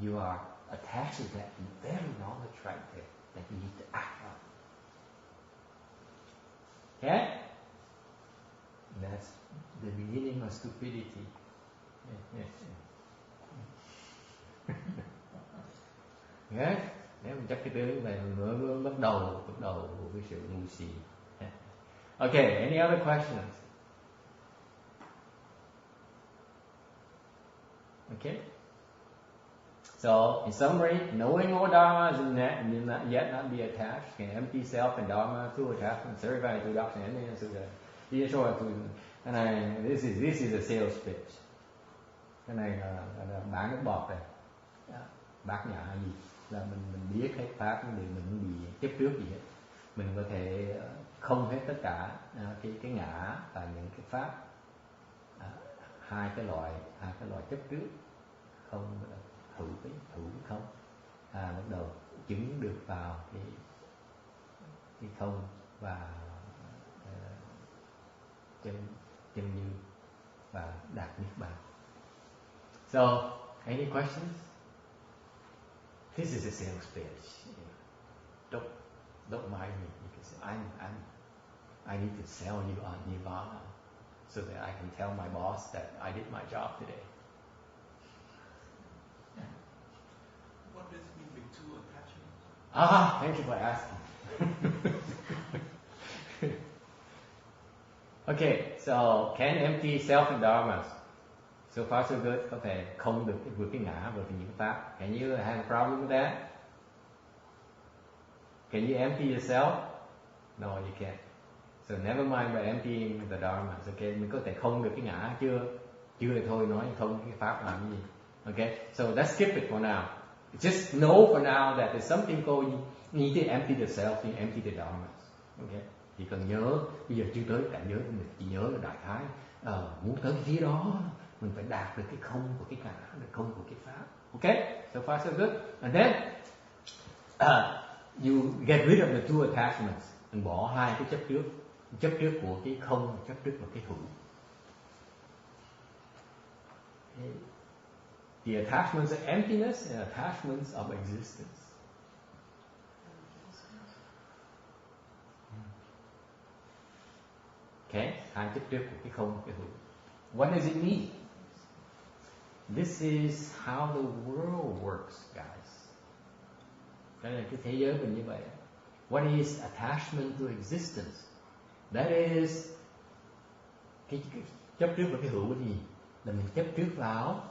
Speaker 1: You are attached to that very knowledge right there that you need to act on. Okay? That's the beginning of stupidity. Okay? Nếu mình chấp cái tướng này mình bắt đầu của cái sự ngu si. Okay, any other questions? Okay. So, in summary, knowing all dharma is not yet not be attached. Can empty self and dharma through attachment. Certify introduction. Cái này, this is a sales pitch. Cái này là bán nước bọt này. Bác nhã gì? Là mình biết hết pháp để mình bị chấp trước gì hết. Mình có thể không hết tất cả cái ngã và những cái pháp, hai cái loại chấp trước, không hữu với không, bắt đầu chứng được vào cái không và chân như và đạt niết bàn. So, any questions? This is a sales pitch. Don't mind me because I need to sell you on nirvana so that I can tell my boss that I did my job today.
Speaker 7: What does it mean by two attachment?
Speaker 1: Thank you for asking. Okay, so can empty self and dharmas. So far so good. Có thể không được vượt cái ngã, vượt những pháp. Can you have a problem with that? Can you empty yourself? No, you can't. So never mind by emptying the dharmas. Okay, mình có thể không được cái ngã chưa thì thôi, nói không cái pháp làm gì. Okay, so let's skip it for now. Just know for now that there's something called you need to empty the self, you empty the dharmas. Okay, chỉ cần nhớ bây giờ chưa tới cảnh giới của mình, chỉ nhớ là đại khái muốn tới cái phía đó mình phải đạt được cái không của cái ngã, được không của cái pháp. Okay, so far so good. And then you get rid of the two attachments. Mình bỏ hai cái chấp trước của cái không, chấp trước vào cái hữu. Okay. The attachments of emptiness and attachments of existence. Okay, hai chấp trước của cái không, cái hữu. What does it mean? This is how the world works, guys. Đây là cái thế giới mình như vậy. What is attachment to existence? That is cái chấp trước vào cái hữu là gì? Là mình chấp trước vào.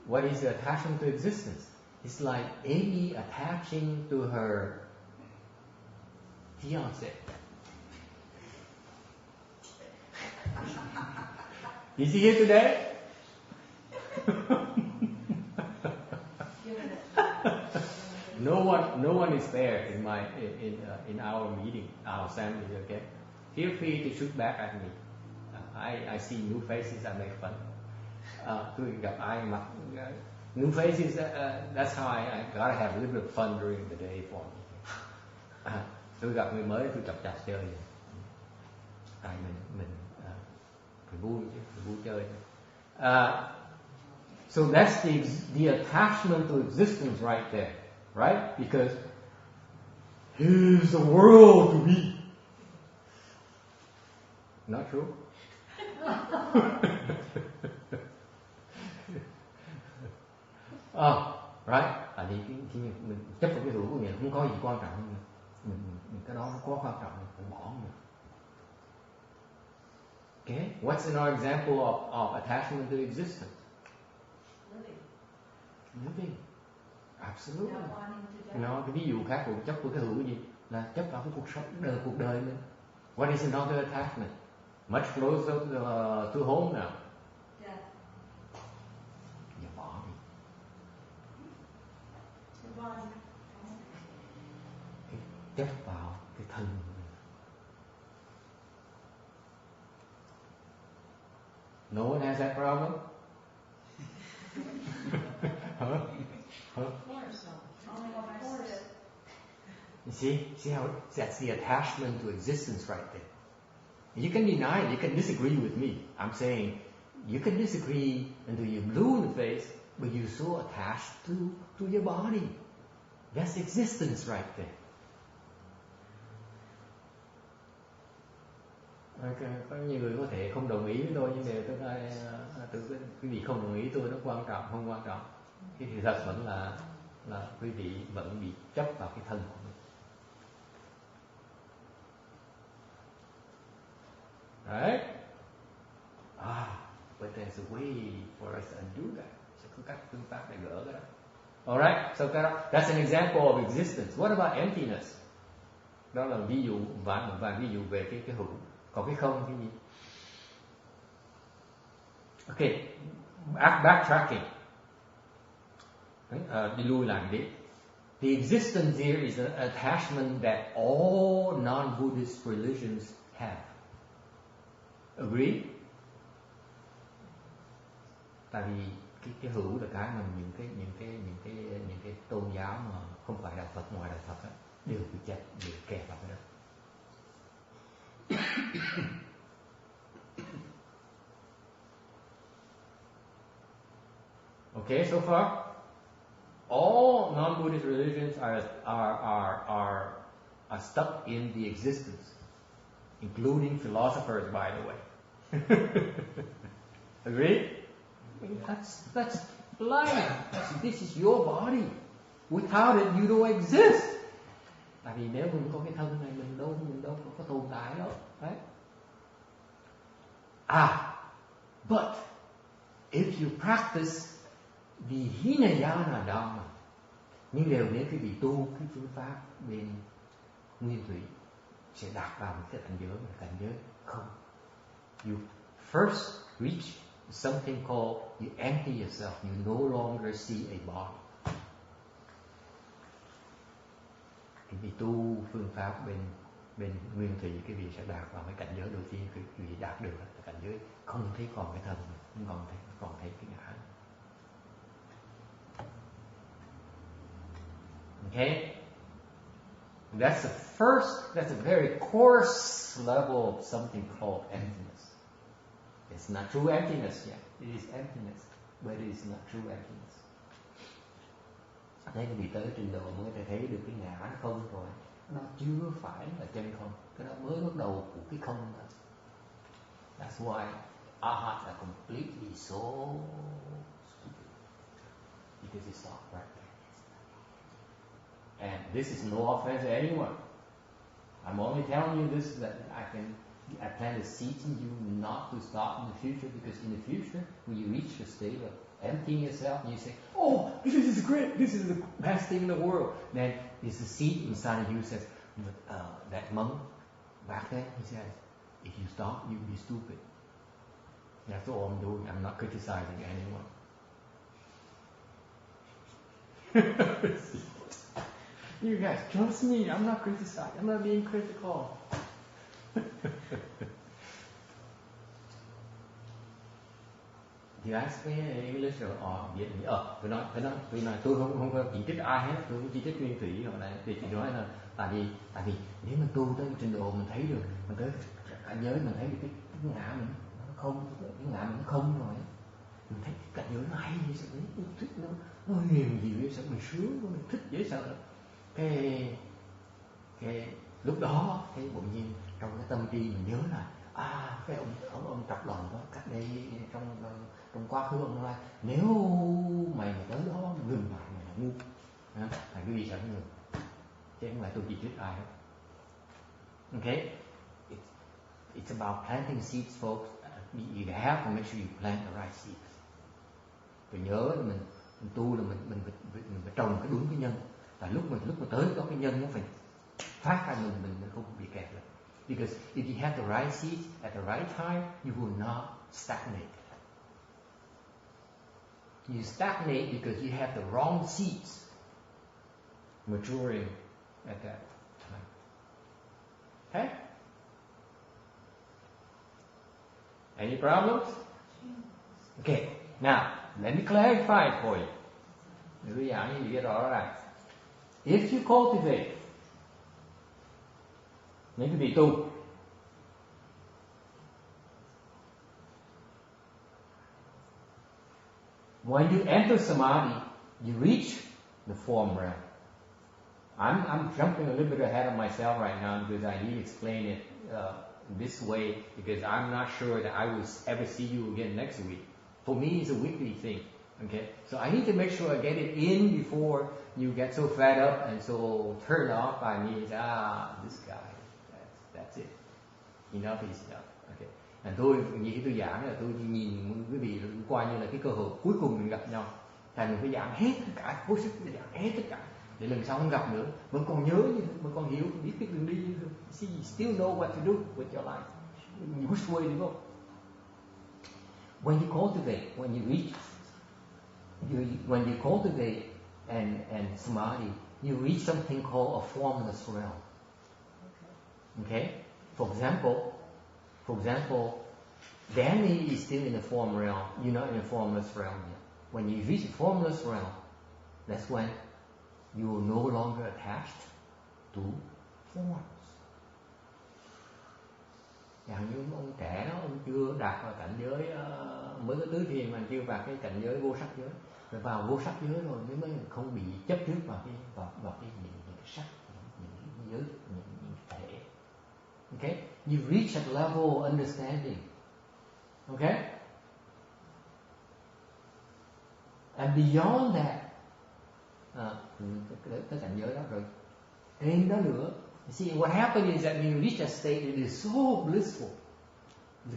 Speaker 1: What is the attachment to existence? It's like Amy attaching to her fiancé. Is he here today? No one is there in our meeting, our assembly. Okay, feel free to shoot back at me. I see new faces. I make fun. Tôi gặp ai mặc new faces. That's how I gotta have a little bit of fun during the day for me. Tôi gặp người mới tôi chọc chơi. Mình phải vui chơi. So that's the attachment to existence right there, right? Because here's the world to be. Not true? Right. Thì khi mình chấp vào cái hữu của mình không có gì quan trọng, mình cái đó nó có quan trọng mình phải bỏ mình. Okay, what's another example of attachment to existence? Living. Absolutely. Nó cái ví dụ khác của chấp của cái hữu gì là chấp vào cái cuộc đời mình. What is another attachment? Much closer to home now. Giờ bỏ đi. Chấp vào cái thân mình. No one has that problem?
Speaker 6: Of course. Only one I said.
Speaker 1: You see how that's the attachment to existence right there. You can deny it, you can disagree with me. I'm saying you can disagree until you're blue in the face, but you're so attached to your body. That's existence right there. Có nhiều người có thể không đồng ý với tôi, nhưng mà tôi nói quý vị không đồng ý tôi nó quan trọng không quan trọng. Cái sự thật vẫn là quý vị vẫn bị chấp vào cái thân của mình. Right? But there's a way for us to undo that. Sẽ có các phương pháp để gỡ cái đó. Alright, so that's an example of existence. What about emptiness? Đó là ví dụ, một vài ví dụ về cái hữu. Còn cái không cái gì? Okay, backtracking. Đi lui lại đi. The existence here is an attachment that all non-Buddhist religions have. Agree? Tại vì cái hữu là cái mà những cái tôn giáo mà không phải đạo Phật, ngoài đạo Phật đó, đều bị chấp, đều kẹp vào cái đó. Okay, so far, all non-Buddhist religions are stuck in the existence, including philosophers, by the way. Agree? That's blind. This is your body. Without it, you don't exist. Tại vì nếu mình có cái thân này, mình đâu có tồn tại đâu. Right? But if you practice the Hinayana Dharma, nhưng đều nếu quý vị tu cái phương pháp bên nguyên thủy sẽ đạt vào một cái cảnh giới không. You first reach something called you empty yourself. You no longer see a body. Cái vị tu phương pháp bên nguyên thủy, cái vị sẽ đạt vào cái cảnh giới đầu tiên, cái vị đạt được là cảnh giới không thấy còn cái thân, không còn thấy cái ngã. Okay, that's a very coarse level of something called emptiness. It's not true emptiness yet. It is emptiness, but it is not true emptiness. Thế thì tới trình độ mới thể thấy được cái ngã không rồi, nó chưa phải là chân không, cái đó mới bắt đầu của cái không thôi. That's why arhats are completely so stupid, because it's not right there. And this is no offense to anyone. I'm only telling you this that I plan to teach you not to stop in the future, because in the future, when you reach the state of emptying yourself, and you say, "Oh, this is great! This is the best thing in the world." Then there's a seed inside of you says, that monk back then, he says, "If you stop, you'll be stupid." That's all I'm doing. I'm not criticizing anyone. You guys trust me. I'm not criticizing. I'm not being critical. You ask me in English or Vietnamese. Tôi không có chỉ trích ai hết, tôi không chỉ trích nguyên thủy hoặc là thì chỉ nói là tại vì nếu mình tu tới trình độ mình thấy được, mình tới cảnh giới mình thấy được cái ngã mình nó không, cái ngã mình nó không rồi, mình thấy cái cảnh giới nó hay vậy sao, mình thích nó huyền diệu vậy sao, mình sướng, mình thích dễ sợ. Cái lúc đó cái bỗng nhiên trong cái tâm trí mình nhớ là cái ông trọc lòng đó cách đây trong quá khứ ông nói nếu mày mà tới đó ngừng lại mày là ngu, thầy cứ đi sợ người, chứ không phải tôi chỉ trích ai hết. Okay, it's about planting seeds, folks. You have to make sure you plant the right seeds. Phải nhớ là mình tu là mình phải trồng cái đúng cái nhân, và lúc mà tới có cái nhân nó phải phát ra mình không bị kẹt lại. Because if you have the right seeds at the right time, you will not stagnate. You stagnate because you have the wrong seeds maturing at that time. Okay? Any problems? Okay. Now, let me clarify it for you. If you cultivate Những quý vị tu, when you enter samadhi, you reach the form realm. I'm jumping a little bit ahead of myself right now because I need to explain it this way because I'm not sure that I will ever see you again next week. For me, it's a weekly thing. Okay, so I need to make sure I get it in before you get so fed up and so turned off by me. This guy, that's it. Enough is enough. Okay. Tôi như tôi giảng là tôi nhìn quý vị coi như là cái cơ hội cuối cùng mình gặp nhau. Thành mình phải giảng hết tất cả, cố sức để giảng hết tất cả. Để lần sau không gặp nữa, vẫn còn nhớ như thế, vẫn còn hiểu, biết cái đường đi như thế. See, you still know what to do with your life. Which way to go? When you cultivate, when you cultivate and samadhi, you reach something called a formless realm. Okay? For example, Danny is still in the form realm. You're not in the formless realm yet. When you reach the formless realm, that's when you are no longer attached to forms. Chẳng như ông trẻ đó, ông chưa đạt vào cảnh giới mới có tứ thiền mà chưa vào cái cảnh giới vô sắc giới. Rồi vào vô sắc giới rồi mới không bị chấp trước vào cái những cái sắc, những cái giới, những cái thể. Okay? You reach that level of understanding. Okay? And beyond that, tới cảnh giới đó rồi, thêm đó nữa. You see, what happens is that when you reach that state, it is so blissful.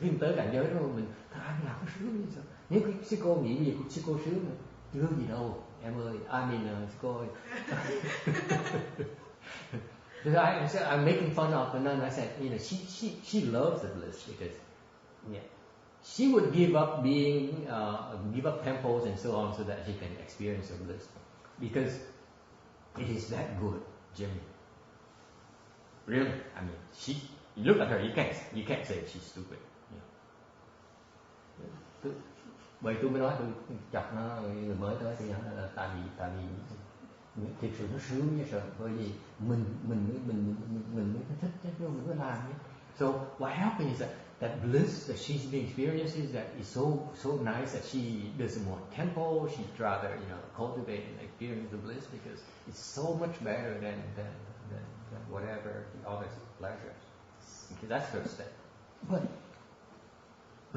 Speaker 1: Khi mình tới cảnh giới đó mình thả nào có sướng như sao? Nếu cái sư cô nghĩ gì cũng sư cô sướng rồi, chưa gì đâu em ơi, sư cô ơi. I'm making fun of, and then I said, you know, she loves the bliss because, yeah, she would give up temples and so on so that she can experience the bliss because it is that good, Jimmy. Really, I mean, you look at her, you can't say she's stupid. Yeah. Bởi tôi mới nói tôi chọc nó người mới tới thì nói là tại vì thực sự nó sướng như sợ, bởi vì mình mới thích chứ không mình mới làm nhé. So what happens is that bliss that she's been experiencing that is so nice that she doesn't want temple. She'd rather cultivate and experience the bliss because it's so much better than whatever the other pleasures. Okay, that's her step. But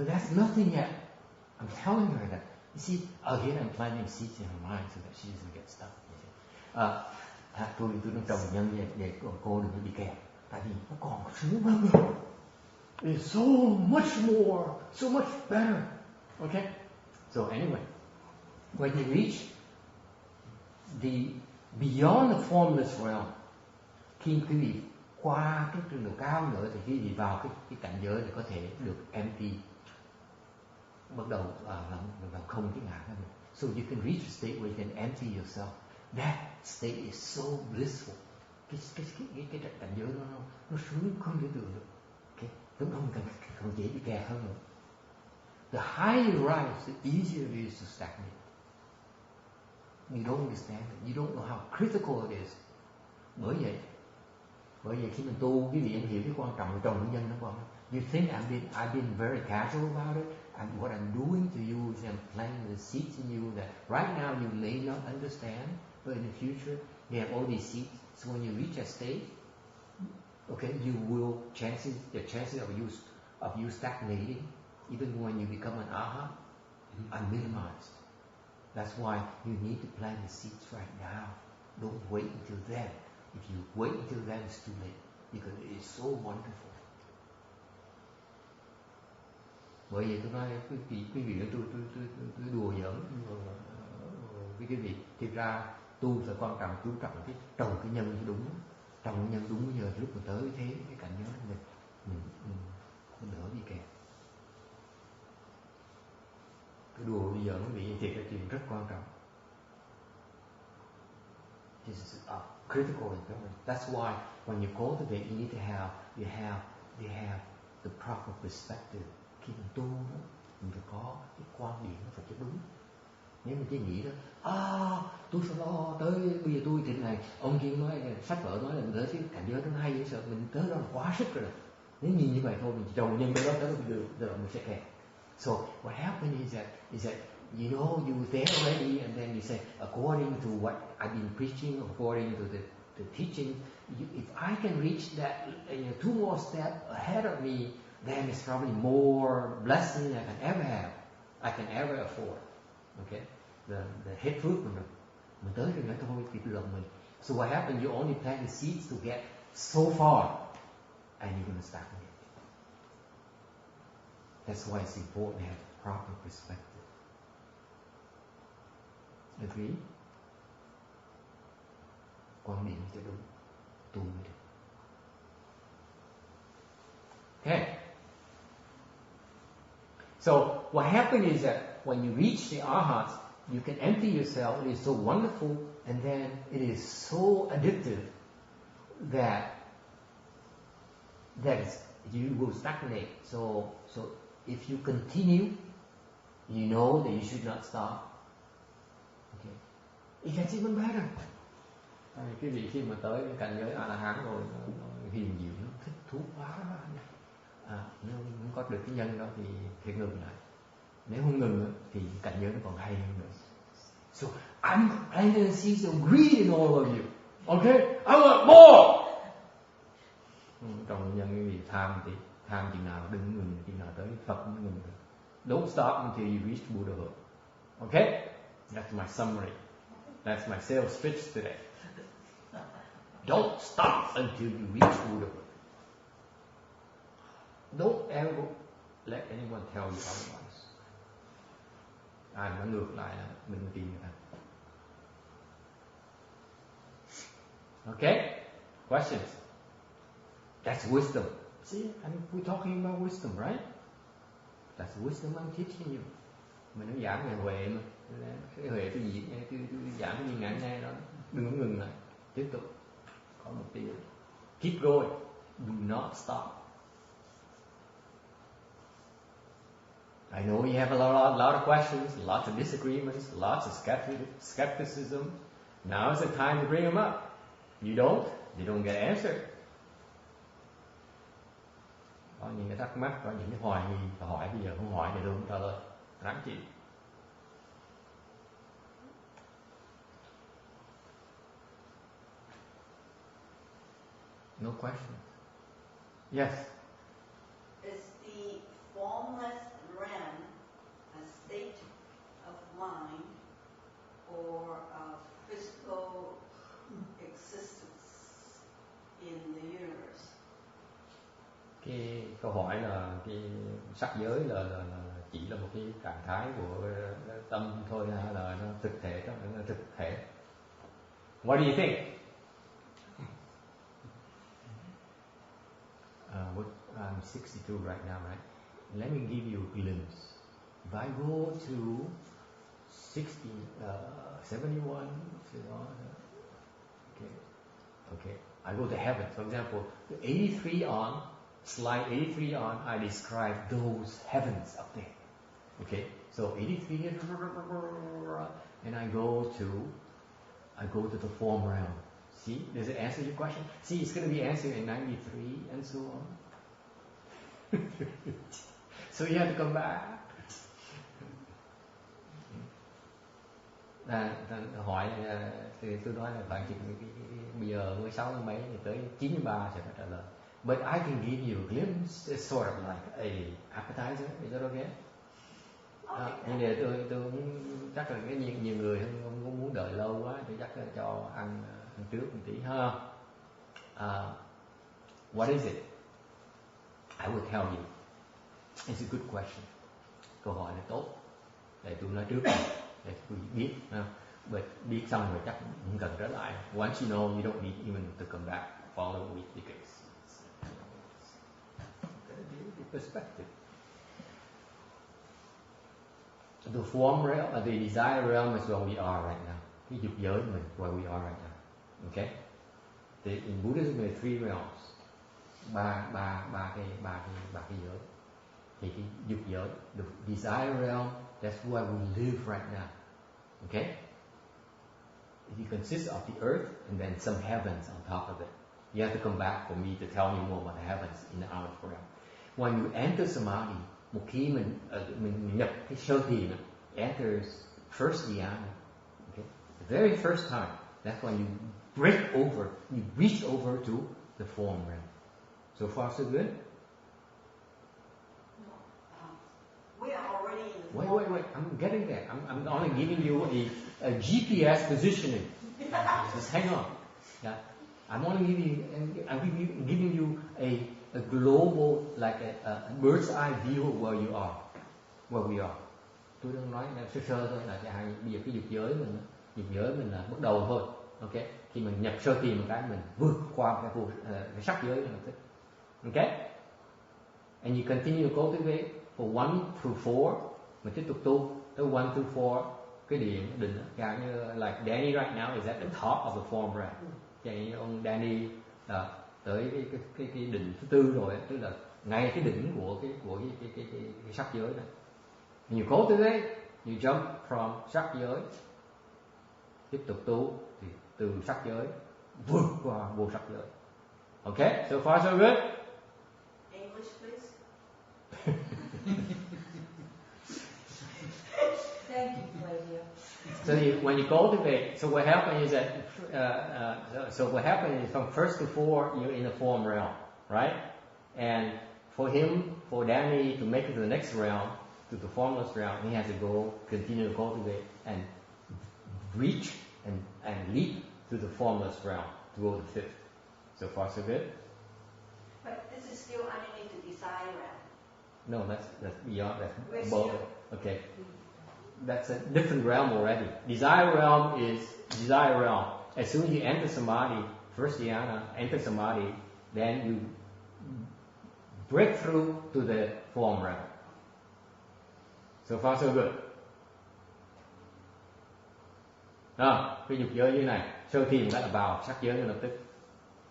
Speaker 1: that's nothing yet. I'm telling her that. You see, again, I'm planting seeds in her mind so that she doesn't get stuck. Tôi đang trồng nhân để cô đừng bị kẹt. Tại vì nó còn sướng hơn. It's so much more, so much better. Okay? So anyway, when you reach the beyond the formless realm, khi quý vị qua cái trình độ cao nữa thì quý vị vào cái cảnh giới để có thể được empty, bắt đầu làm không cái ngã của mình. So you can reach a state where you can empty yourself. That state is so blissful. Cái cảnh giới nó sướng không thể tưởng được. Okay? Đúng không dễ bị kẹt hơn nữa. The higher you rise, the easier it is to stagnate. You don't understand it. You don't know how critical it is. Bởi vậy khi mình tu, quý vị em hiểu cái quan trọng của trồng nhân nó quan. You think I've been very casual about it, and what I'm doing to you is I'm planting the seeds in you that right now you may not understand, but in the future you have all these seeds. So when you reach that state, okay, the chances of you stagnating, even when you become an arhat, are minimized. That's why you need to plant the seeds right now. Don't wait until then. If you wait until then, it's too late because it is so wonderful. Bởi vì tôi nói quý vị tôi đùa giỡn với quý vị. Thực ra tu phải quan trọng, chú trọng cái trồng cái nhân đúng, trồng cái nhân đúng. Bây giờ lúc mà tới thế cái cảnh giới mình đỡ bị kẹt. Cái đùa bây giờ quý vị thiệt là chuyện rất quan trọng. This is critical important. That's why when you cultivate, you need to have the proper perspective. Khi mình tu, mình phải có cái quan điểm nó phải cho đúng. Nếu mình chỉ nghĩ đó, tôi phải lo tới bây giờ tôi thế này, ông kia nói sách vở nói là mình tới cái cảnh giới nó hay dễ sợ, mình tới đó là quá sức rồi. Nếu nhìn như vậy thôi, mình trầu nhân tới đó tới được, rồi mình sẽ kẹt. So what happened is that you know you were there already, and then you say, according to what I've been preaching, according to the teaching, if I can reach that 2 more steps ahead of me, then it's probably more blessing I can ever afford. Okay, the hết phước mình tới rồi nữa thôi thì tự động mình. So what happened? You only plant the seeds to get so far, and you're going to stagnate. That's why it's important to have proper perspective. Agree? Quan điểm cho đúng, tu mới được. Okay. So what happens is that when you reach the arhats, you can empty yourself. It is so wonderful, and then it is so addictive that you will stagnate. So if you continue, you know that you should not stop. Okay, it gets even better. Cái vị khi mà tới cái cảnh giới A-la-hán rồi, nó hiền diệu, nó thích thú quá đó. Nếu không có được cái nhân đó thì ngừng lại. Nếu không ngừng thì cảnh giới nó còn hay hơn nữa. So I'm planting a seed of greed in all of you. Okay, I want more. Trong nhân cái gì tham chừng nào đừng ngừng, chừng nào tới Phật mới ngừng được. Don't stop until you reach Buddhahood. Okay, that's my summary. That's my sales pitch today. Don't stop until you reach Buddhahood. Don't ever let anyone tell you otherwise. Ai nói ngược lại là mình tin người ta. Okay? Questions? That's wisdom. See, we're talking about wisdom, right? That's wisdom I'm teaching you. Mình nói giảng về huệ mà. Cái huệ cái gì? Tôi giảng cái gì ngắn nghe đó. Đừng có ngừng lại. Tiếp tục. Có mục tiêu. Keep going. Do not stop. I know you have a lot of questions, lots of disagreements, lots of skepticism. Now is the time to bring them up. You don't get answered. Có những cái thắc mắc, có những cái hoài nghi, hỏi bây giờ không hỏi thì tôi không trả lời. Ráng chịu. No questions. Yes.
Speaker 8: Is the formless realm a state of mind or a physical existence in the universe?
Speaker 1: Cái câu hỏi là cái sắc giới là chỉ là một cái trạng thái của tâm thôi hay là nó thực thể đó, nó thực thể. What do you think? I'm 62 right now, right? Let me give you a glimpse. If I go to 71, okay. I go to heaven. For example, 83 on, slide 83 on, I describe those heavens up there. Okay, so 83, and I go to the form realm. See, does it answer your question? See, it's going to be answered in 93 and so on. So you have to come back. Hỏi thì tôi nói là bạn chỉ bây giờ 16 mấy thì tới 93 sẽ phải trả lời. But I can give you a glimpse, it's sort of like a appetizer. Is that okay? Nhưng mà tôi chắc là cái nhiều người không muốn đợi lâu quá, tôi chắc là cho ăn trước một tí ha. What is it? I will tell you. It's a good question. Câu hỏi là tốt. Để tôi nói trước để tôi biết. But biết xong rồi chắc không cần trở lại. Once you know, you don't need even to come back following me because the perspective. The form realm, the desire realm is where we are right now. Cái dục giới mình where we are right now. Okay? In Buddhism there are 3 realms. ba cái giới. Thì cái dục giới, the desire realm, that's where we live right now. Okay? It consists of the earth and then some heavens on top of it. You have to come back for me to tell you more about the heavens in the hour realm. When you enter samadhi, một khi mình nhập cái sơ thiền, enters first dhyana, okay? The very first time, that's when you break over, you reach over to the form realm. So far, so good?
Speaker 8: We are already in the
Speaker 1: Wait, I'm getting there. I'm only giving you a GPS positioning. Just hang on. Yeah. I'm only giving you a global, like a bird's eye view of where you are, where we are. Tôi đang nói sơ sơ thôi là bây giờ cái dục giới mình là bắt đầu thôi. Ok, khi mình nhập sơ thiền một cái mình vượt qua cái sắc giới là thích. Ok, and you continue to cultivate for 1 through 4, mình tiếp tục tu tới 1 through 4 cái định đó, như like Danny right now is at the top of the form realm. Vậy ông Danny tới cái định thứ 4 rồi, tức là ngay cái đỉnh của cái sắc giới này. And you cultivate, you jump from sắc giới, tiếp tục tu thì từ sắc giới vượt qua vô sắc giới. Okay, so far so good.
Speaker 8: English, please.
Speaker 9: Thank you, Flavia.
Speaker 1: So when you cultivate, so what happens is that so what happens is from 1 to 4 you're in the form realm, right? And for Danny to make it to the next realm, to the formless realm, he has to continue to cultivate and reach and leap to the formless realm to go to the 5th. So far so good?
Speaker 8: But this is still underneath the desire realm.
Speaker 1: No, that's beyond, that's
Speaker 8: We're
Speaker 1: above
Speaker 8: still-
Speaker 1: it. Okay. That's a different realm already. Desire realm is desire realm. As soon as you enter samadhi, first dhyana, enter samadhi, then you break through to the form realm. So far so good. Cái dục giới như này, sơ thiền đã là vào sắc giới ngay lập tức,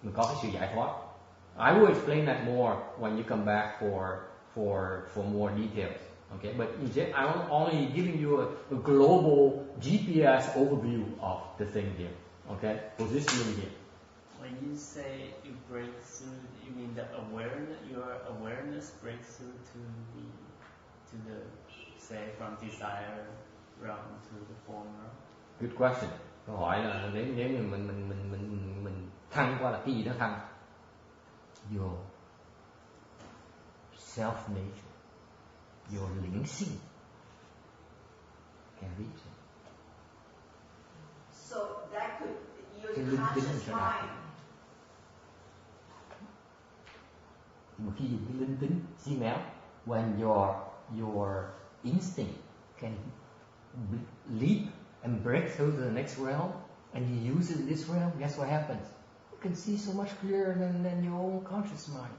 Speaker 1: mình có cái sự giải thoát. I will explain that more when you come back for more details. Okay, but I'm only giving you a global GPS overview of the thing here. Okay, positioning here.
Speaker 4: When you say you break through, you mean the awareness, your awareness breaks through to the say from desire realm to the form realm.
Speaker 1: Good question. Câu hỏi là nếu như mình thăng qua là cái gì đó thăng? Your self nature, your linh sinh can reach it.
Speaker 8: So that could, your
Speaker 1: Cái linh tính
Speaker 8: conscious
Speaker 1: sẽ đạt được.
Speaker 8: mind,
Speaker 1: Mà khi dùng cái linh tính, see now, when your instinct can leap and break through to the next realm, and you use it in this realm, guess what happens? You can see so much clearer than your own conscious mind.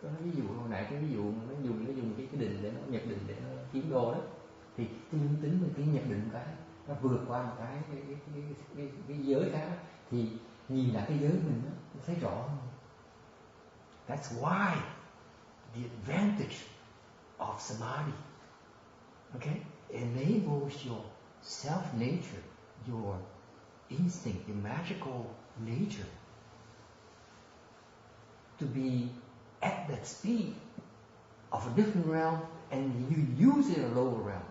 Speaker 1: Tôi nói ví dụ hồi nãy cái ví dụ nó dùng cái định để nó nhập định để nó kiếm đồ đó, thì cái linh tính mình cái nhập định cái nó vượt qua một cái giới khác, thì nhìn lại cái giới mình nó thấy rõ hơn. That's why the advantage of samadhi, okay, enables your self nature, your instinct, your magical nature to be at that speed of a different realm, and you use it in a lower realm.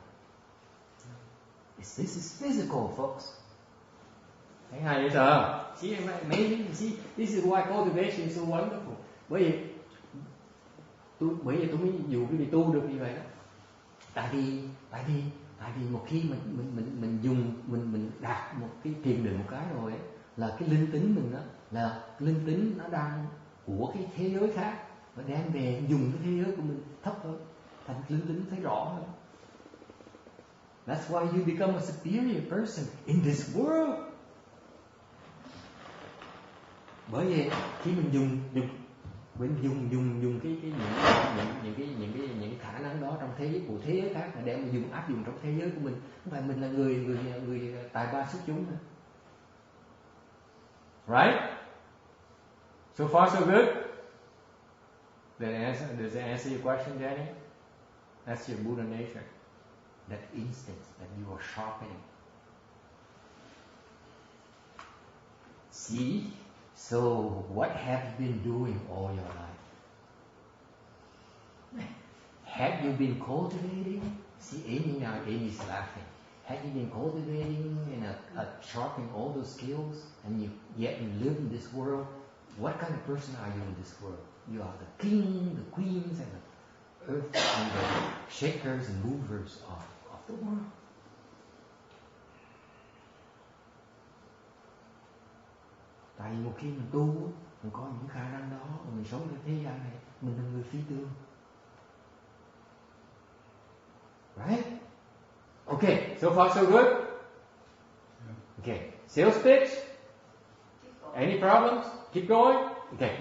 Speaker 1: This is physical, folks. Thấy hay vậy sao? See, amazing. See, this is why cultivation is so wonderful. Bởi vì tôi mới dù cái việc tu được như vậy đó. Tại vì một khi mình đạt một cái thiền định một cái rồi ấy, là cái linh tính mình đó, là linh tính nó đang của cái thế giới khác, và đem về dùng cái thế giới của mình thấp hơn, thành linh tính thấy rõ hơn. That's why you become a superior person in this world. Bởi vì khi mình dùng những cái khả năng đó trong thế giới của thế giới khác, là đem áp dụng trong thế giới của mình, không phải mình là người tài ba xuất chúng nữa. Right? So far so good. Does that answer your question, Danny? That's your Buddha nature. That instinct that you are sharpening. See? So what have you been doing all your life? Have you been cultivating? See, Amy now, Amy's laughing. Have you been cultivating and sharpening all those skills, and yet you live in this world? What kind of person are you in this world? You are the king, the queens, and the earth, and the shakers and movers of the world. Tại vì một khi mình tu, mình có những khả năng đó, mình sống trên thế gian này, mình là người phi tương. Right? Okay, so far so good? Okay, sales pitch? Any problems? Keep going? Okay,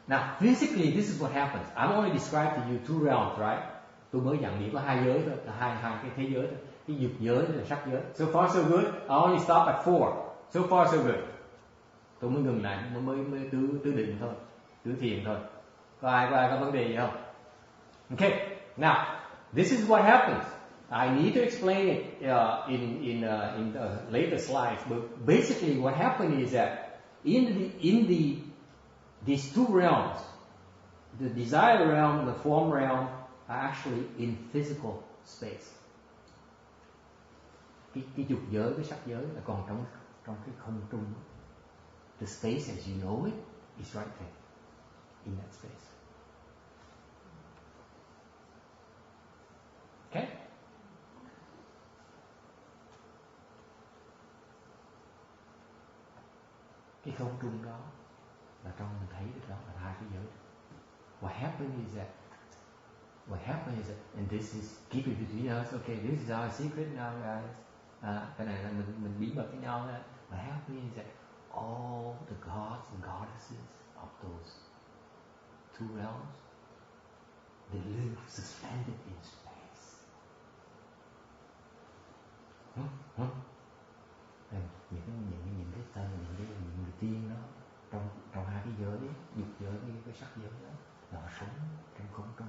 Speaker 1: now physically this is what happens. I'm only described to you two realms, right? Tôi mới giảng điểm có hai giới thôi, là hai cái thế giới thôi. Cái dục giới và sắc giới. So far so good? I only stop at 4. So far so good. Tôi mới ngừng lại, mới tứ định thôi, tứ thiền thôi. Có ai có vấn đề gì không? Okay, now this is what happens. I need to explain it in the later slides, but basically what happened is that these two realms, the desire realm and the form realm, are actually in physical space. Cái dục giới, cái sắc giới là còn trong cái không trung. The space as you know it is right there, in that space. Okay? Cái không trung đó là trong mình thấy được đó là hai cái giới. What happened is that, and this is keep it between us. Okay, this is our secret now, guys. Cái này là mình bí mật với nhau đó. What happened is that all the gods and goddesses of those two realms, they live suspended in space. Những cái tên, những người tiên đó trong hai cái giới, dục giới với cái sắc giới đó, là họ sống trong không trung.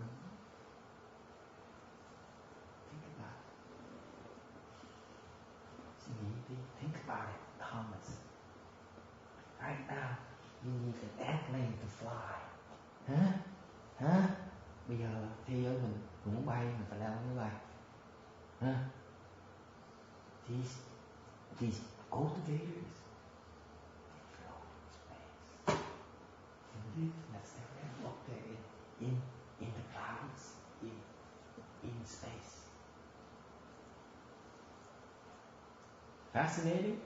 Speaker 1: Think about it. Suy nghĩ đi, think about it, Thomas. Right now, you need an airplane to fly. Hả? Bây giờ thế giới mình muốn bay, mình phải leo máy bay. Hả? These cultivators, they float in space. And live, that's their realm up there in the clouds, in space. Fascinating?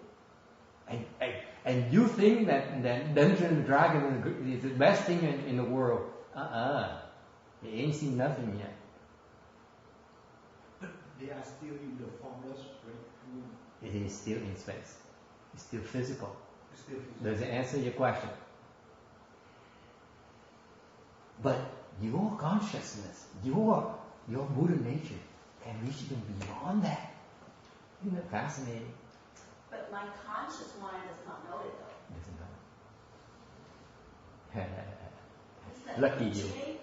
Speaker 1: And you think that Dungeons and Dragons is the best thing in the world? You ain't seen nothing yet.
Speaker 2: But they are still in the formless realm.
Speaker 1: It is still in space. It's still physical.
Speaker 2: It's still physical.
Speaker 1: Does it answer your question? But your consciousness, your Buddha nature can reach even beyond that. Isn't that fascinating?
Speaker 8: But my conscious mind does not know it though.
Speaker 1: Doesn't know.
Speaker 8: Isn't that
Speaker 1: Lucky you.
Speaker 8: cheating?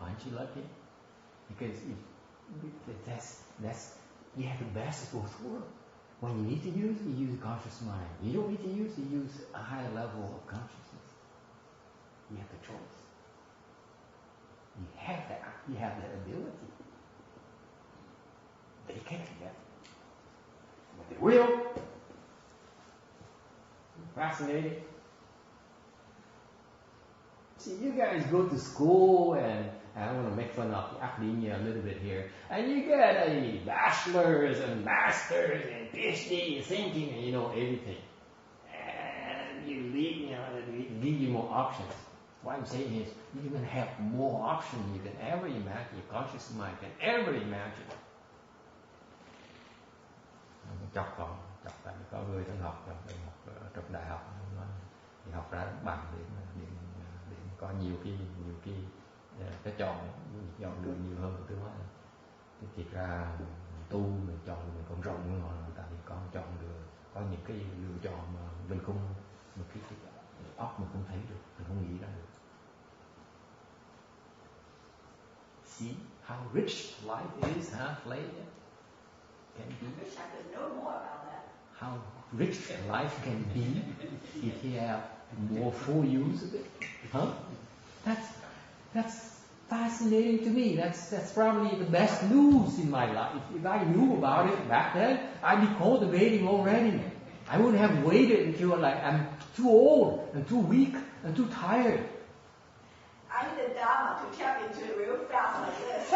Speaker 1: Aren't you lucky? Because that's you have the best of both worlds. When you need to use, you use a conscious mind. You don't need to use, you use a higher level of consciousness. You have the choice. You have that ability. They can't do that. But they will. Fascinating. See, you guys go to school, and I want to make fun of academia a little bit here, and you get a bachelor's and master's and PhD thinking, and you know everything. And you give you more options. What I'm saying is, you're going to have more options you can ever imagine, your conscious mind can ever imagine. Chọc tại có người đang học trong đại học, thì học ra bằng để có nhiều cái chọn đường nhiều hơn. Tôi nói thì thiệt ra tu mình chọn mình còn rộng hơn họ, tại vì con chọn được có những cái lựa chọn mà mình không, một cái óc mình không thấy được, mình không nghĩ ra được. See how rich life is, huh, Flavia?
Speaker 8: I wish I could know more about that.
Speaker 1: how rich a life can be if you have more full use of it. Huh? That's fascinating to me. That's probably the best news in my life. If I knew about it back then, I'd be cultivating already. I wouldn't have waited until I'm too old and too weak and too tired.
Speaker 8: I need the Dharma to tap into it real fast like this.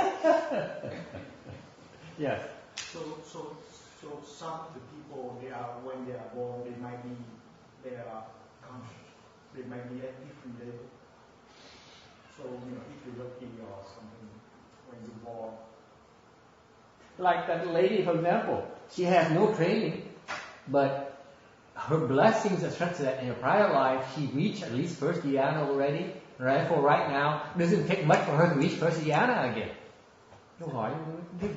Speaker 1: Yes.
Speaker 2: So some of the people, when they are born, they are conscious. They might be at different level. So, if you're lucky or something, when you're born.
Speaker 1: Like that lady, for example, she has no training, but her blessings are such that in her prior life she reached at least first dhyana already. Therefore, right now, it doesn't take much for her to reach first dhyana again. Câu hỏi, the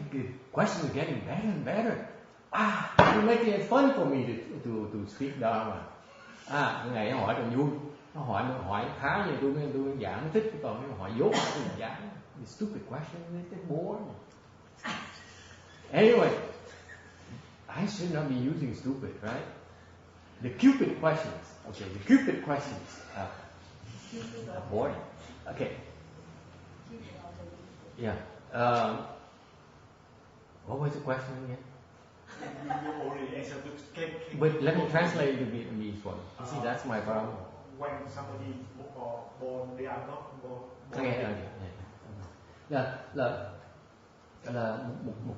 Speaker 1: question is getting better and better. You're making it fun for me to speak Dharma. Cái này nó hỏi còn vui. Nó hỏi khá nhiều tôi giảng nó thích, còn nó hỏi dốt tôi giảng. The stupid question, it's boring. Anyway, I should not be using stupid, right? The Cupid questions. Okay, the Cupid questions are boring. Okay. Yeah. What was the question again?
Speaker 2: You already answered.
Speaker 1: But let me translate the Vietnamese one. You see, that's my problem.
Speaker 2: When somebody born, they are not born.
Speaker 1: Okay. Là một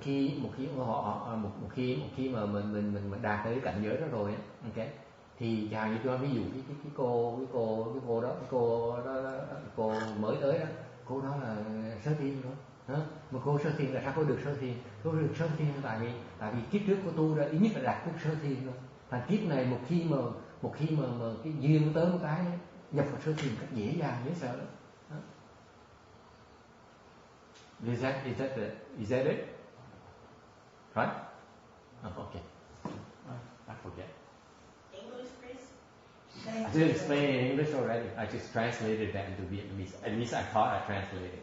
Speaker 1: khi mà mình đạt tới cảnh giới đó rồi á, okay, thì chào như tôi ví dụ cái cô mới tới đó, cô đó là sơ thiên rồi. Mà cô sơ thiên là sao cô được sơ thiên? Cô được sơ thiên tại vì kiếp trước của tôi đã ít nhất là đạt được sơ thiên rồi. Thành kiếp này một khi mà cái duyên tới một cái nhập vào sơ thiên cách dễ dàng dễ sợ đó. Is that it? Right? Oh, okay. I forget.
Speaker 8: English, please.
Speaker 1: I did explain in English already. I just translated that into Vietnamese. At least I thought I translated,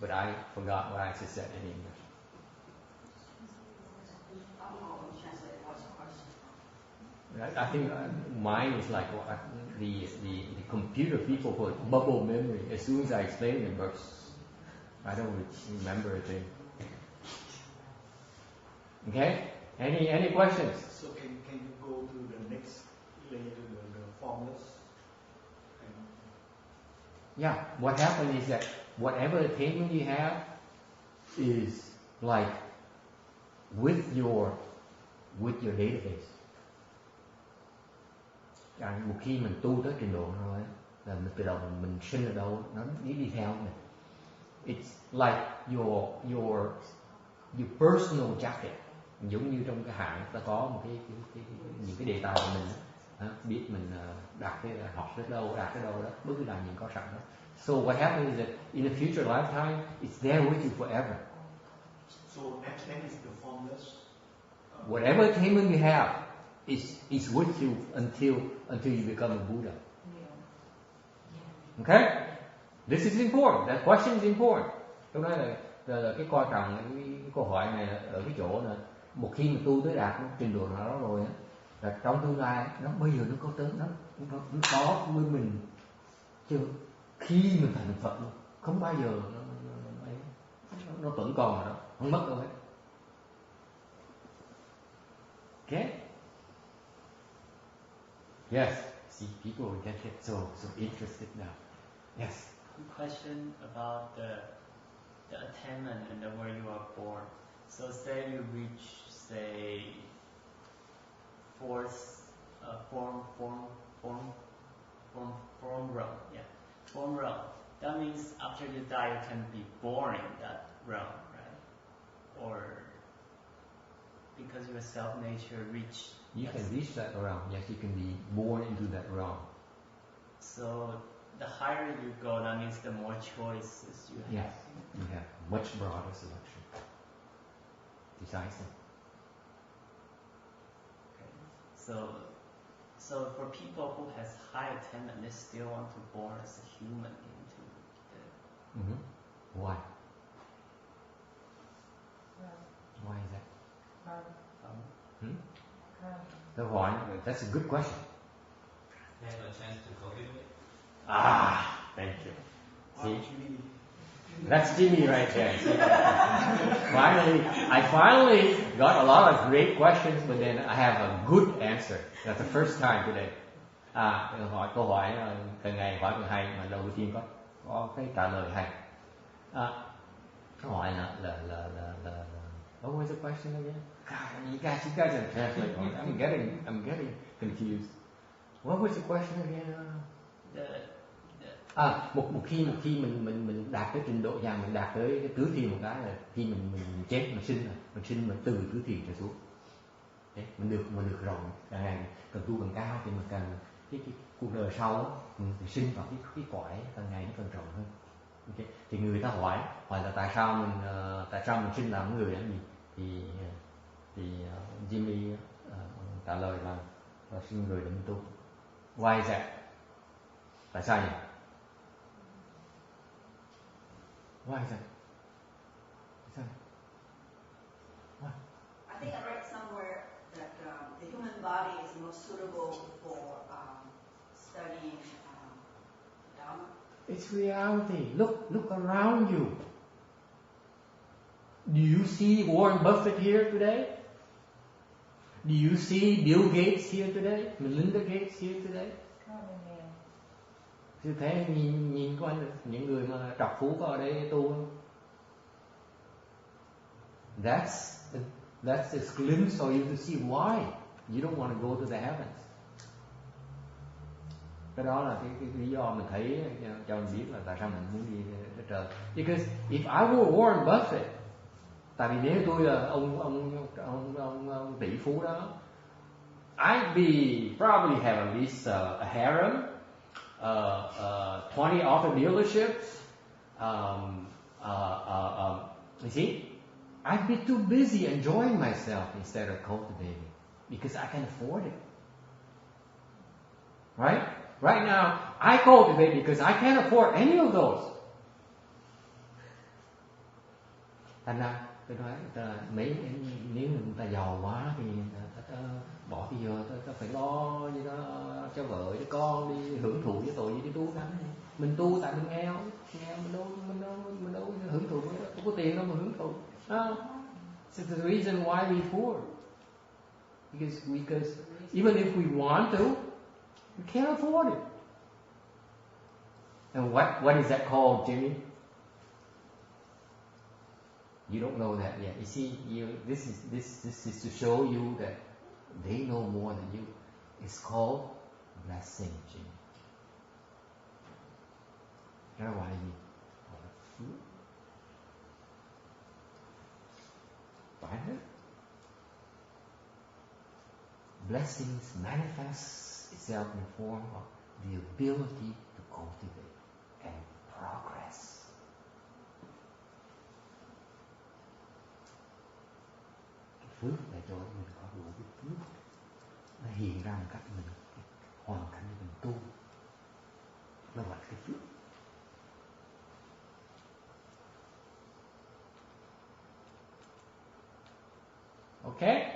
Speaker 1: but I forgot what I just said in English. I think mine is like the computer people put bubble memory. As soon as I explain it, it works. I don't remember a thing. Okay? Any questions?
Speaker 2: So can you go to the next layer, the formless?
Speaker 1: Yeah. What happens is that whatever attainment you have is like with your database. Một khi mình tu tới trình độ rồi là mình tự động mình sinh ở đâu nó đi theo mình. It's like your personal jacket, giống như trong cái hạng ta có một những cái đề tài của mình biết mình đạt cái học tới đâu đạt tới đâu đó, bất cứ là những có sẵn đó. So what happens is that in a future lifetime, it's there with you forever.
Speaker 2: So that is the formless.
Speaker 1: Whatever attainment you have is with you until you become a Buddha. Okay? This is important. That question is important. Tôi nói là cái quan trọng cái câu hỏi này ở cái chỗ là một khi mà tu tới đạt trình độ nào đó rồi á, là trong tương lai nó bây giờ nó có tới nó có với mình chứ khi mình thành Phật luôn không bao giờ nó vẫn còn đó, không mất đâu hết. Okay? Yes. See, people will get so interested now. Yes.
Speaker 4: Question about the attainment and where you are born. So say you reach, say, fourth form realm. Yeah, form realm. That means after you die, you can be born in that realm, right? Or because your self nature reach.
Speaker 1: You can reach that realm. Yes, you can be born into that realm.
Speaker 4: So the higher you go, that means the more choices you have.
Speaker 1: Yes, you have much broader selection. Precisely.
Speaker 4: Okay. So for people who has high attainment, they still want to born as a human into the.
Speaker 1: Mm-hmm. Why? Why is that?
Speaker 4: Hmm?
Speaker 1: Câu hỏi, that's a good question.
Speaker 7: Have a chance to cultivate.
Speaker 1: Thank you. See? That's Jimmy right there. See? I finally got a lot of great questions, but then I have a good answer. That's the first time today. Câu hỏi càng ngày hỏi càng hay, mà đầu tiên có cái trả lời hay. Câu hỏi là what was the question again? God, you guys are translating. I'm getting confused. What was the question again? Một khi mình đạt tới trình độ mình đạt tới cái tứ thiền một cái là khi mình chết mình sinh từ tứ thiền trở xuống. Đấy, mình được rộng càng ngày càng tu càng cao thì mình càng cái cuộc đời sau mình sinh vào cái cõi càng ngày nó càng rộng hơn. Okay. Thì người ta hỏi là tại sao mình sinh làm người làm gì thì Jimmy trả lời là sinh người để mình tu. Why is that? Tại sao vậy? Why is that? Why?
Speaker 8: I think I read somewhere that the human body is most suitable for studying Dharma.
Speaker 1: It's reality. Look around you. Do you see Warren Buffett here today? Do you see Bill Gates here today? Melinda Gates here today? Như thế nhìn có anh những người mà trọc phú có ở đây tu không? That's a glimpse for you to see why you don't want to go to the heavens. Cái đó là cái lý do mình thấy cho mình biết là tại sao mình muốn đi tới trời. Because if I were Warren Buffett, tại vì nếu tôi là ông tỷ phú đó, I'd be probably have at least a harem, 20 auto dealerships. You see, I'd be too busy enjoying myself instead of cultivating because I can afford it. Right? Right now, I cultivate because I can't afford any of those. Thành ra tôi nói nếu người ta giàu quá thì ta bỏ thì giờ ta phải lo gì đó cho vợ cho con đi hưởng thụ với tội gì đi tu cái mình tu tại mình nghèo mình đâu hưởng thụ không có tiền đâu mà hưởng thụ. So the reason why we poor because even if we want to, we can't afford it. And what is that called, Jimmy? You don't know that yet. You see, this is to show you that they know more than you. It's called blessing, Jimmy. Đó là gọi là gì? Gọi là phước. Phải hết. Blessings manifests itself in the form of the ability to cultivate and progress. Cái phước để cho mình có đủ cái phước nó hiện ra một cách mình hoàn cảnh để mình tu, nó gọi là cái phước. Okay.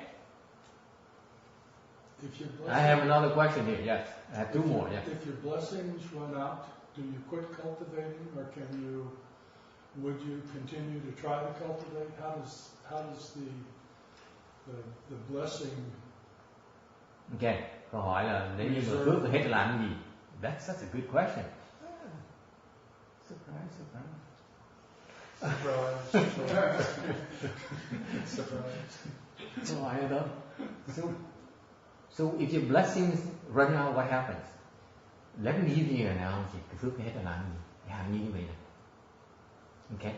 Speaker 1: I have another question here. Yes, I have two more. Yeah.
Speaker 5: If your blessings run out, do you quit cultivating, or would you continue to try to cultivate? How does the blessing?
Speaker 1: Okay. Câu hỏi là nếu như mà phước thì hết làm gì? That's such a good question. Surprise. Câu hỏi đó. So if your blessings run out, what happens? Let me give you an analogy. Cái phước hết là làm gì? Làm như vậy này. Okay.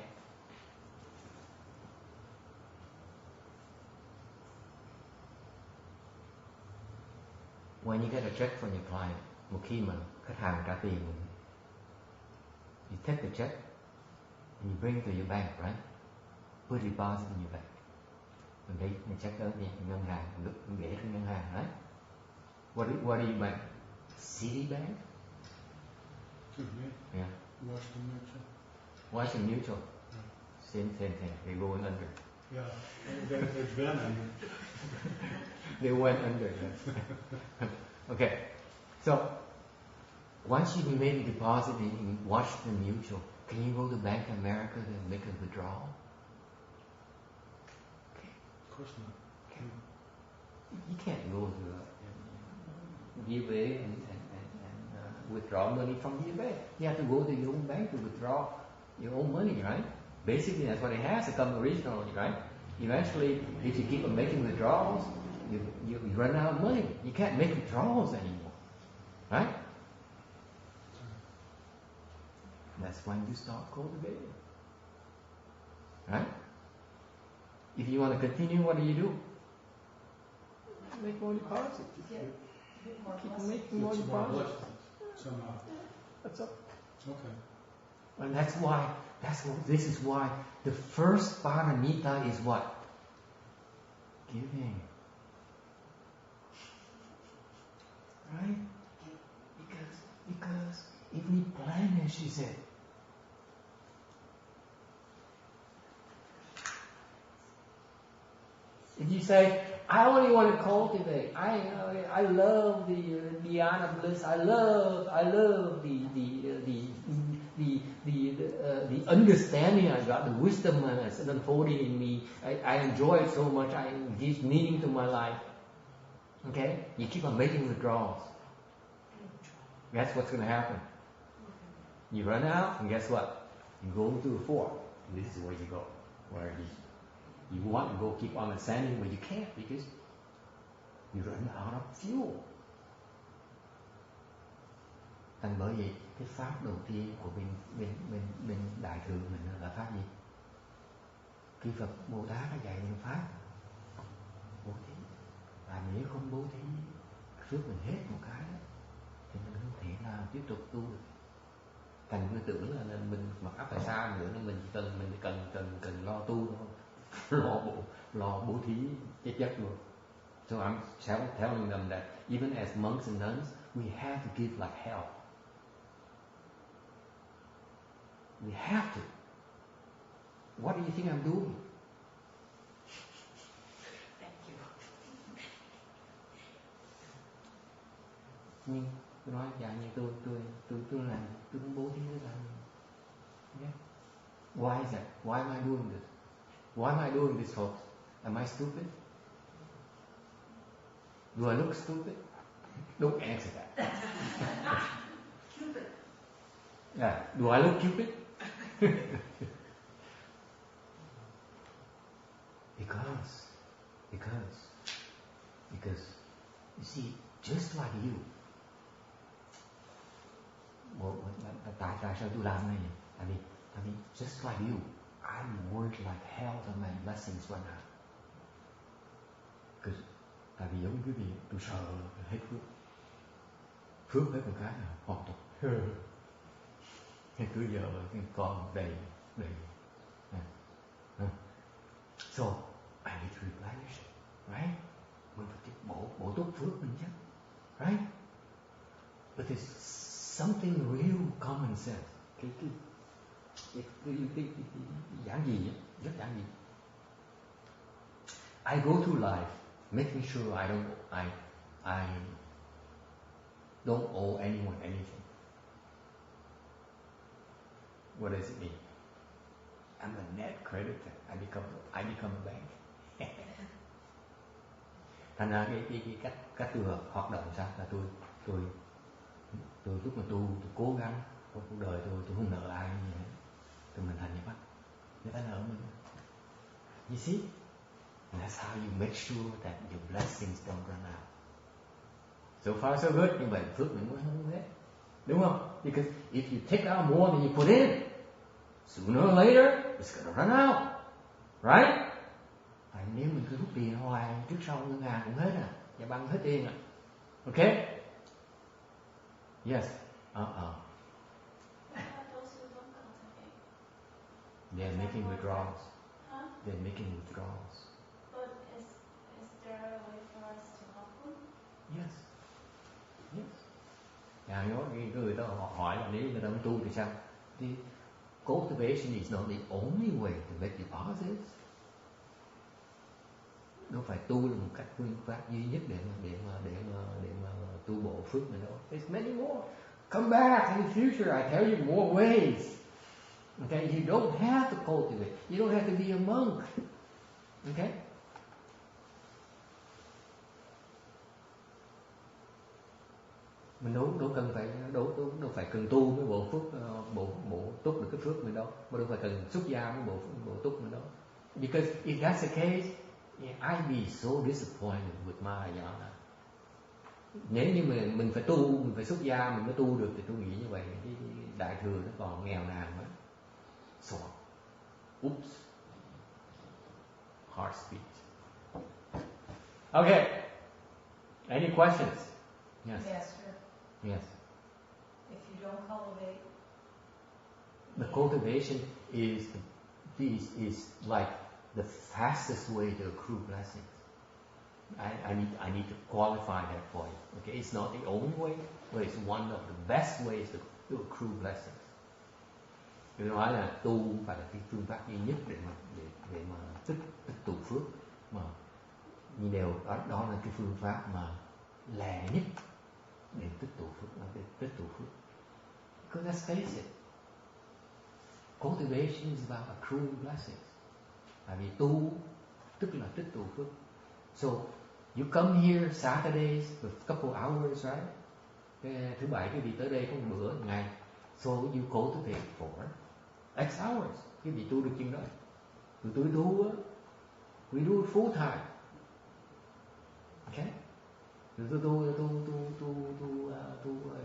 Speaker 1: When you get a check from your client, một khi mà khách hàng trả tiền mình, you take the check and you bring it to your bank, right? Put a deposit in your bank. Mình lấy mình check đó đi ngân hàng, mình gửi trong ngân hàng, right? What do you bank? Citibank? Yeah.
Speaker 5: Western Mutual.
Speaker 1: Same thing. They're going under.
Speaker 5: Yeah, they've been under.
Speaker 1: They went under. Yes. Okay, so once you made a deposit in Washington Mutual, can you go to Bank of America and make a withdrawal?
Speaker 5: Of course not.
Speaker 1: You can't go to VA and withdraw money from VA. You have to go to your own bank to withdraw your own money, right? Basically, that's what it has to come originally, right? Eventually, if you keep on making withdrawals, you run out of money. You can't make withdrawals anymore, right? That's when you start cultivating, right? If you want to continue, what do? Make more deposits. Keep making more deposits.
Speaker 5: Somehow.
Speaker 1: That's all.
Speaker 5: Okay.
Speaker 1: And this is why the first paramita is what? Giving. Right? Because if we blemish, she said, if you say, I only want to cultivate, I love the dhyana bliss, I love the understanding I got, the wisdom that's unfolding in me, I enjoy it so much, it gives meaning to my life. Okay? You keep on making withdrawals. That's what's going to happen. You run out, and guess what? You go to the fork. This is where you go. Where you want to go keep on ascending, but you can't because you run out of fuel. Thành bởi vì cái pháp đầu tiên của bên đại thừa mình là pháp gì? Khi Phật Bồ Tát đã dạy những pháp bố thí. Và nếu không bố thí phước mình hết một cái thì mình không thể nào tiếp tục tu được. Thành cứ tưởng là mình mặc áo tại sao nữa, mình chỉ cần lo tu thôi, lo bố thí chất luôn. So I'm telling them that even as monks and nuns, we have to give like hell. We have to. What do you think I'm doing?
Speaker 8: Thank you.
Speaker 1: Nhưng tôi nói dạ như tôi làm, tôi cũng bố thí với làm. Yeah. Why is that? Why am I doing this? Why am I doing this, folks? Am I stupid? Do I look stupid? Don't answer that.
Speaker 8: Cupid.
Speaker 1: Yeah. Do I look cupid? Because you see, just like you. Tại sao tôi làm này? Tại vì just like you, I work like hell to my blessings run out. Tại vì giống quý vị, tôi sợ hết phước hết một cái là hoàn toàn. Cứ giờ con đầy. So I need to replenish it, right? Mình phải bổ túc phước mình chứ, right? But there's something real common sense. Cái giản dị, rất giản dị. I go through life making sure I don't owe anyone anything. What does it mean? I'm a net creditor. I become a bank. Thành ra cái cách tôi hoạt động sao là tôi lúc mà tôi cố gắng trong cuộc đời tôi không nợ ai như vậy, tôi mình thành như vậy, người ta nợ mình. You see, and that's how you make sure that your blessings don't run out. So far so good, nhưng mà phước mình cũng không hết, đúng không? Because if you take out more than you put in, sooner or later it's gonna run out, right? Nếu mình cứ rút tiền hoài, trước sau ngân hàng cũng hết à, và băng hết tiền à. Okay? Yes. They're making withdrawals.
Speaker 3: Huh?
Speaker 1: They're making withdrawals.
Speaker 3: But is there a way for us to help them?
Speaker 1: Yes. Người ta hỏi là nếu người ta không tu thì sao? The cultivation is not the only way to make deposits. đâu phải tu là một cách phương pháp duy nhất để mà tu bộ phước này đâu. There's many more. Come back in the future, I tell you more ways. Okay, you don't have to cultivate. You don't have to be a monk. Okay? Mình đâu cần phải đâu phải cần tu mới bộ phước bộ túc được cái phước mình đâu, mà đâu phải cần xuất gia mới bộ túc mình đâu. Because if that's the case, I'd be so disappointed with Mahayana. Nếu như mình phải tu, mình phải xuất gia mình mới tu được thì tôi nghĩ như vậy cái đại thừa nó còn nghèo nàn quá. So, oops, hard speech. Okay. Any questions? Yes.
Speaker 9: Master,
Speaker 1: Yes.
Speaker 9: if you don't cultivate,
Speaker 1: The cultivation is like the fastest way to accrue blessings. I need to qualify that for you. Okay, it's not the only way, but it's one of the best ways to accrue blessings. Tôi nói là tu không phải là cái phương pháp duy nhất để mà tích tụ phước, mà như đều đó là cái phương pháp mà lẹ nhất để tích tụ phước. Because let's face it, cultivation is about accruing blessings. Tại vì tu tức là tích tụ phước. So you come here Saturdays for a couple hours, right? Thứ bảy quý vị tới đây có một bữa một ngày. So you cultivate for X hours. Quý vị tu được chừng đó. Tụi tôi tu á, we do it full time. Okay? Tụi tôi tu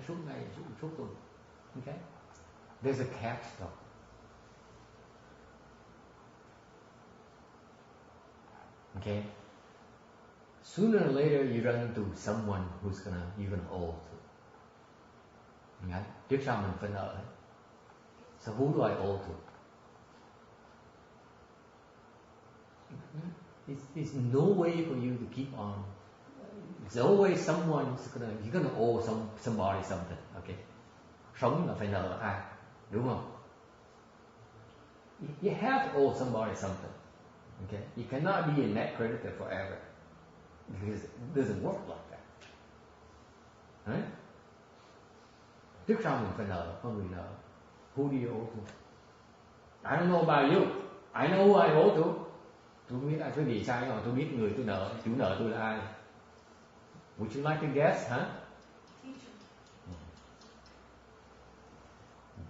Speaker 1: suốt ngày, suốt tuần. Okay? There's a catch though. Okay? Sooner or later you run into someone you're gonna owe to. Okay? Trước sau mình phải nợ. So who do I owe to? There's no way for you to keep on. There's always someone you're gonna owe somebody something. Okay? Sống là phải nợ ai, đúng không? You have to owe somebody something. Okay? You cannot be a net creditor forever. Because it doesn't work like that. Right? Trước sau mình phải nợ, có người nợ. Who do you owe to? I don't know about you. I know who I owe to. Tôi biết ai, quý vị sai rồi, tôi biết người tôi nợ, chủ nợ tôi là ai. Would you like to guess, huh?
Speaker 6: Teacher.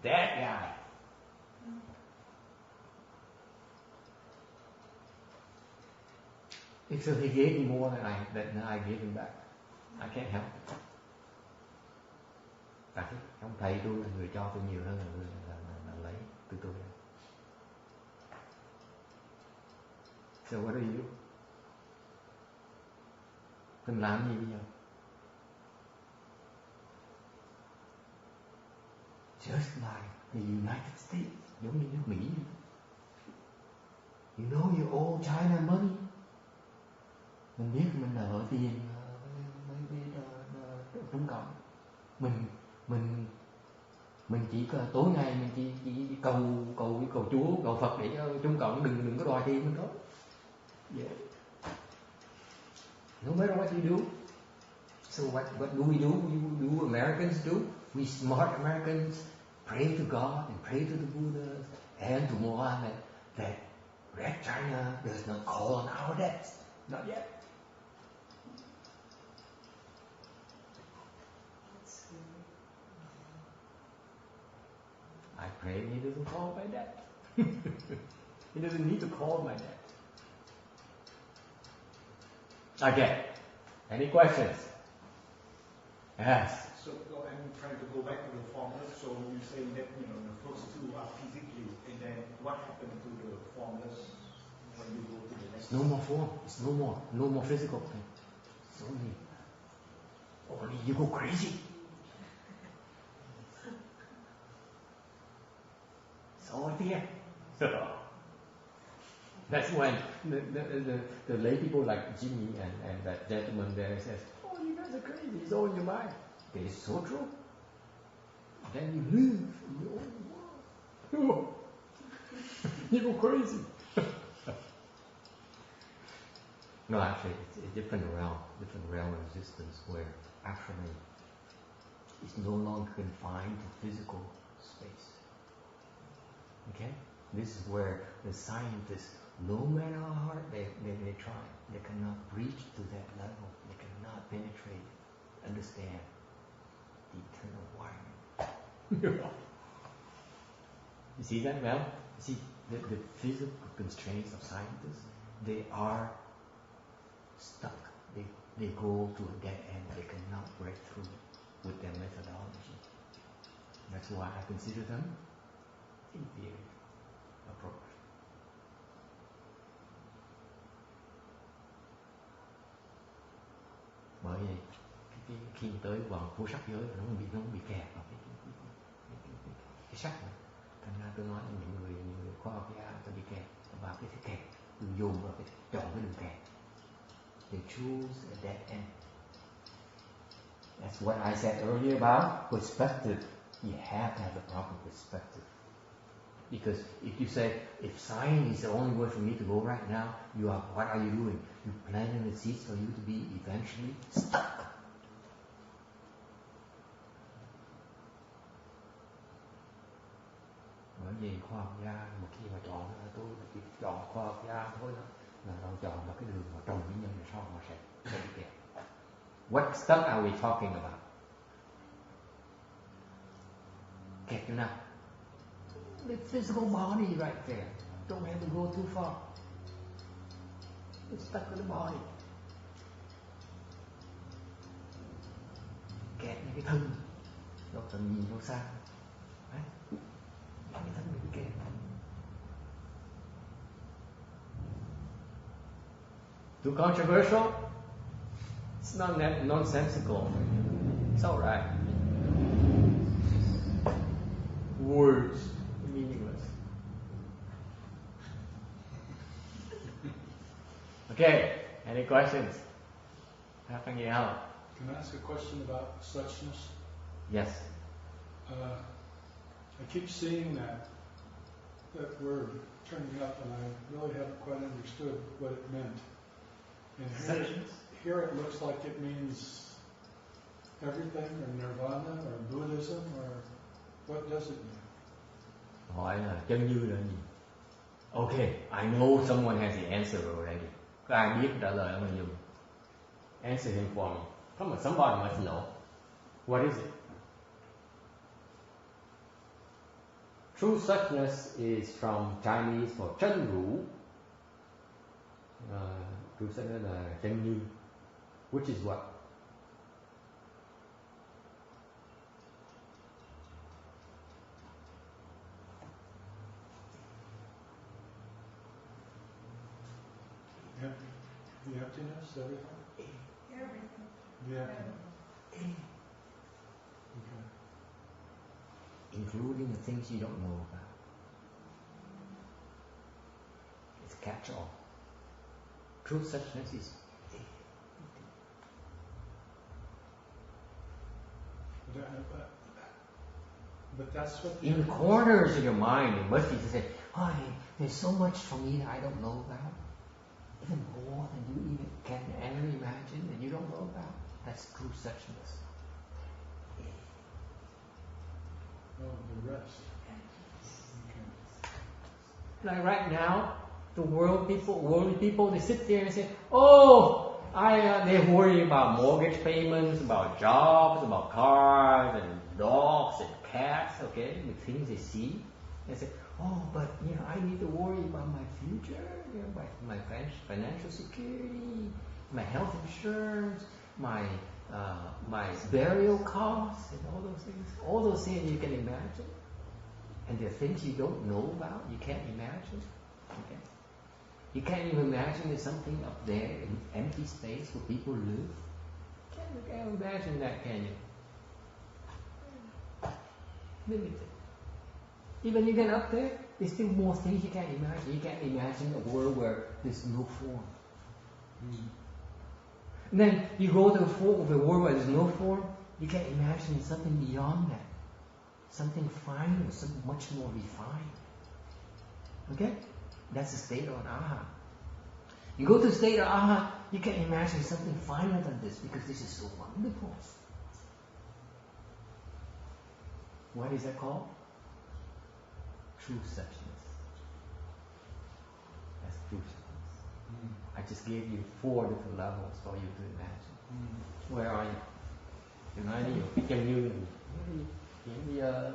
Speaker 1: That guy. So he gave me more than I gave him back. I can't help it. Tại ông thầy tôi là người cho tôi nhiều hơn là lấy từ tôi. So what do you do? Mình làm gì bây giờ? Just like the United States, giống như nước Mỹ. You know you owe China money. Mình biết mình nợ tiền với Trung Cộng. Mình chỉ tối ngày mình chỉ cầu Chúa, cầu Phật để cho Trung Cộng đừng có đòi tiền mình đó. Yeah. No matter what you do. So what do we do? You do Americans do? We smart Americans pray to God and pray to the Buddha and to Muhammad that Red China does not call on our debts. Not yet. I pray he doesn't call my debt. He doesn't need to call my debt. Okay. Any questions? Yes.
Speaker 2: So I'm trying to go back to the formless. So you're saying that the first two are physically, and then what happened to the formless when you go to the next?
Speaker 1: No more form. It's no more physical thing. It's only you go crazy. It's all there. That's when the lay people like Jimmy and that gentleman there says, "Oh, you guys are crazy. It's all in your mind." It is so true. Then you live in your own world. You go crazy. No, actually, it's a different realm of existence where actually it's no longer confined to physical space. Okay? This is where the scientists, no matter how hard they try, they cannot reach to that level. They cannot penetrate, understand the eternal wiring. You see that, Mel? You see, the physical constraints of scientists, they are stuck. They go to a dead end. They cannot break through with their methodology. That's why I consider them inferior approach. Bởi vì khi tới vào vô sắc giới nó không bị kẹt vào cái sắc này. Thành ra tôi nói những người khoa học gia tôi bị kẹt vào cái kẹt, dùng vào chọn cái đường kẹt. They choose a dead end. That's what I said earlier about perspective. You have to have a proper perspective. Because if you say, if science is the only way for me to go right now, what are you doing? You're planting the seeds for you to be eventually stuck. Bởi vì khoa học gia một khi mà chọn tôi chỉ chọn khoa học gia thôi đó, làเราchọn vào cái đường mà trồng cái nhân này sau mà sẽ bị kẹt. What stuff are we talking about? Kẹt như nào? The physical body right there. Don't have to go too far. It's stuck with the body. Kẹt như cái thân. Đâu tầm nhìn đâu xa. Đấy. Cái thân bị kẹt. Too controversial? It's not nonsensical. It's all right. Words meaningless. Okay. Any questions? Happening out.
Speaker 5: Can I ask a question about suchness?
Speaker 1: Yes.
Speaker 5: I keep seeing that word turning up, and I really haven't quite understood what it meant. And here it looks like it means everything, or nirvana, or Buddhism, or what does it mean?
Speaker 1: Hỏi là chân như là gì? Okay, I know someone has the answer already. Có ai biết trả lời không dùng? Answer him for me. Come on, somebody must know. What is it? True suchness is from Chinese for chân rũ. True suchness là chân như. Which is what?
Speaker 5: The emptiness, everything?
Speaker 6: Everything.
Speaker 5: The emptiness. Okay.
Speaker 1: Including the things you don't know about. It's catch-all. True suchness is
Speaker 5: But that's what...
Speaker 1: in corners of your mind, it must be to say, oh, there's so much for me that I don't know about. Even more than you even can ever imagine that you don't know about. That's true suchness.
Speaker 5: Oh, the rest. Okay.
Speaker 1: Like right now, the worldly people, they sit there and say, oh, they worry about mortgage payments, about jobs, about cars and dogs and cats, okay, the things they see. They say, oh, but I need to worry about my future, my financial security, my health insurance, my burial costs, and all those things. All those things you can imagine, and they're things you don't know about, you can't imagine. Okay, you can't even imagine there's something up there in empty space where people live. You can't imagine that, can you? Limited. Even you get up there, there's still more things you can't imagine. You can't imagine a world where there's no form. And then you go to a world where there's no form, you can't imagine something beyond that. Something finer, something much more refined. Okay? That's the state of an aha. You go to the state of aha, you can imagine something finer than this because this is so wonderful. What is that called? True suchness. That's true suchness. I just gave you 4 different levels for you to imagine. Where are you? Đừng nói đi, cái chân như bây giờ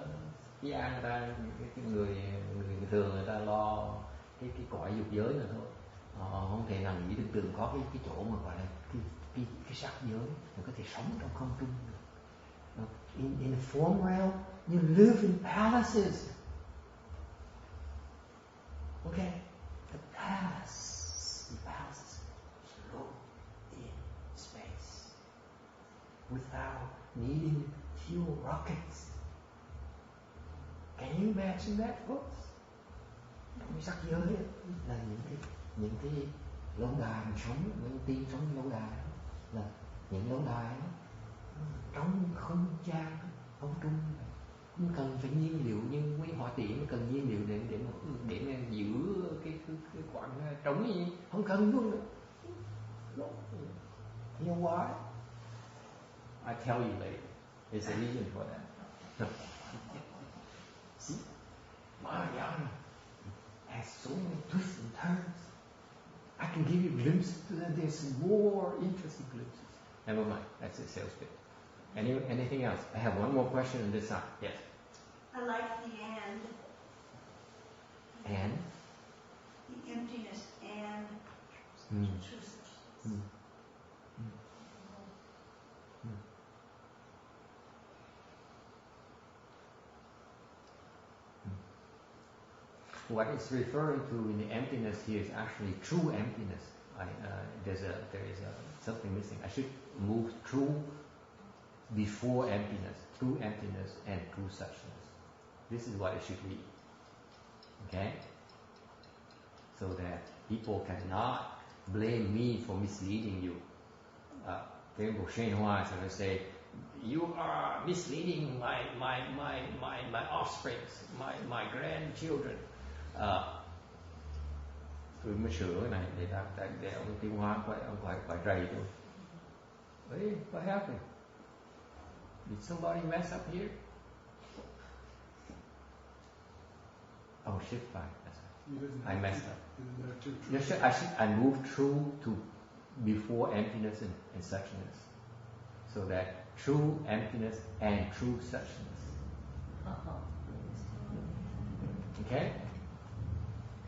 Speaker 1: cái an ta, cái người thường người ta lo cái cõi dục giới này thôi. Họ không thể nào nghĩ tưởng tượng có cái chỗ mà gọi là cái sắc giới mà có thể sống trong không trung được. In the form realm, you live in palaces. Okay, the palaces float in space without needing fuel rockets. Can you imagine that, folks? Trong sắc giới là những cái lâu đài mà sống, những tiên sống lâu đài đó, là những lâu đài đó trong không gian không trung, không cần phải nhiên liệu như quý hỏa tiễn mới cần nhiên liệu để giữ cái khoảng trống gì, không cần luôn nữa. No. You know why? I tell you later. There's a reason for that. See, Mahayana has so many twists and turns. I can give you glimpses, and there's more interesting glimpses. Never mind, that's a sales pitch. Anything else? I have one more question on this side. Yes.
Speaker 6: I like the and.
Speaker 1: And?
Speaker 6: The emptiness and true substance.
Speaker 1: What it's referring to in the emptiness here is actually true emptiness. There is something missing. I should move true before emptiness, true emptiness and true suchness. This is what it should read. Okay? So that people cannot blame me for misleading you. Temple Shenhua is going to say, you are misleading my offspring, my grandchildren. Tôi mới sửa cái này để ông Tiêu Hóa ông phải rầy tôi. Hey, what happened? Did somebody mess up here? Oh, shift 5. That's right. I messed up. I moved true to before emptiness and suchness, so that true emptiness and true suchness. Okay?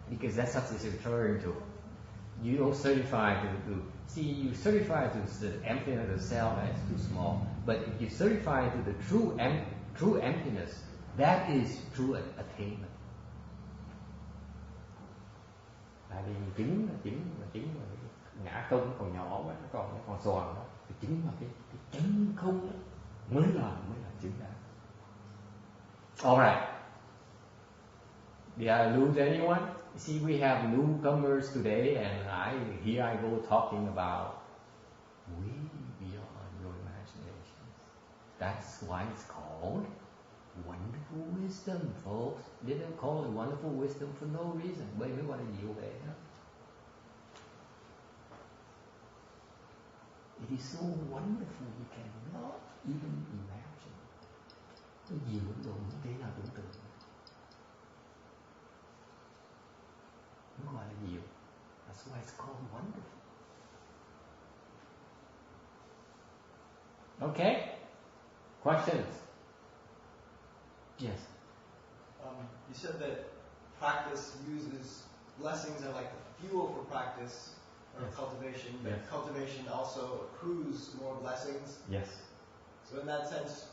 Speaker 1: Because that's what it's referring to. You don't certify to see, you certify to the emptiness of the self as too small. But if you certify to the true emptiness, that is true attainment. Tại vì chứng mà ngã không còn nhỏ quá, nó còn xoàn đó. Thì chứng mà cái chân không đó, mới là chứng đạo. All right. Did I lose anyone? See, we have newcomers today, and here I go talking about way beyond your imagination. That's why it's called wonderful wisdom, folks. They don't call it wonderful wisdom for no reason. Bởi mới gọi là diệu huệ đó. It is so wonderful you cannot even imagine. Nó diệu đến độ không thể nào tưởng tượng. Nó gọi là diệu. That's why it's called wonderful. Okay? Questions? Yes.
Speaker 10: You said that practice uses blessings are like the fuel for practice or cultivation, but cultivation also accrues more blessings.
Speaker 1: Yes.
Speaker 10: So in that sense,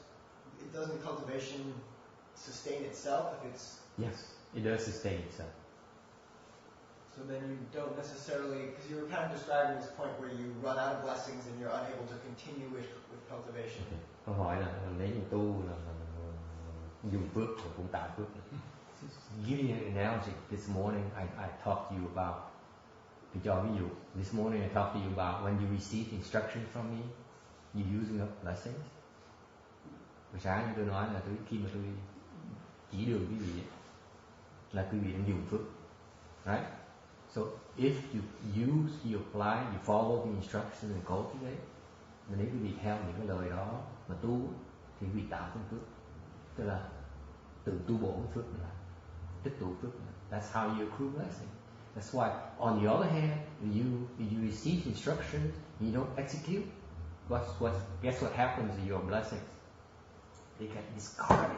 Speaker 10: doesn't cultivation sustain itself if it's...
Speaker 1: Yes, it does sustain itself.
Speaker 10: So then you don't necessarily, because you were kind of describing this point where you run out of blessings and you're unable to continue with cultivation.
Speaker 1: Okay. Câu hỏi là lấy những tu là dùng phước rồi cũng tạo phước. Give you an analogy. This morning I talked to you about, tôi cho ví dụ, this morning I talked to you about when you receive instruction from me, you using up blessings. Buổi sáng tôi nói là khi mà tôi chỉ đường quý vị là quý vị đang dùng phước. Right? So if you use, you apply, you follow the instructions and cultivate, mà nếu quý vị theo những cái lời đó mà tu thì quý vị tạo thêm phước, tức là tự tu bổ phước là tích tụ phước. That's how you accrue blessing. That's why, on the other hand, if you receive instruction, you don't execute. Guess what happens to your blessings? They get discarded.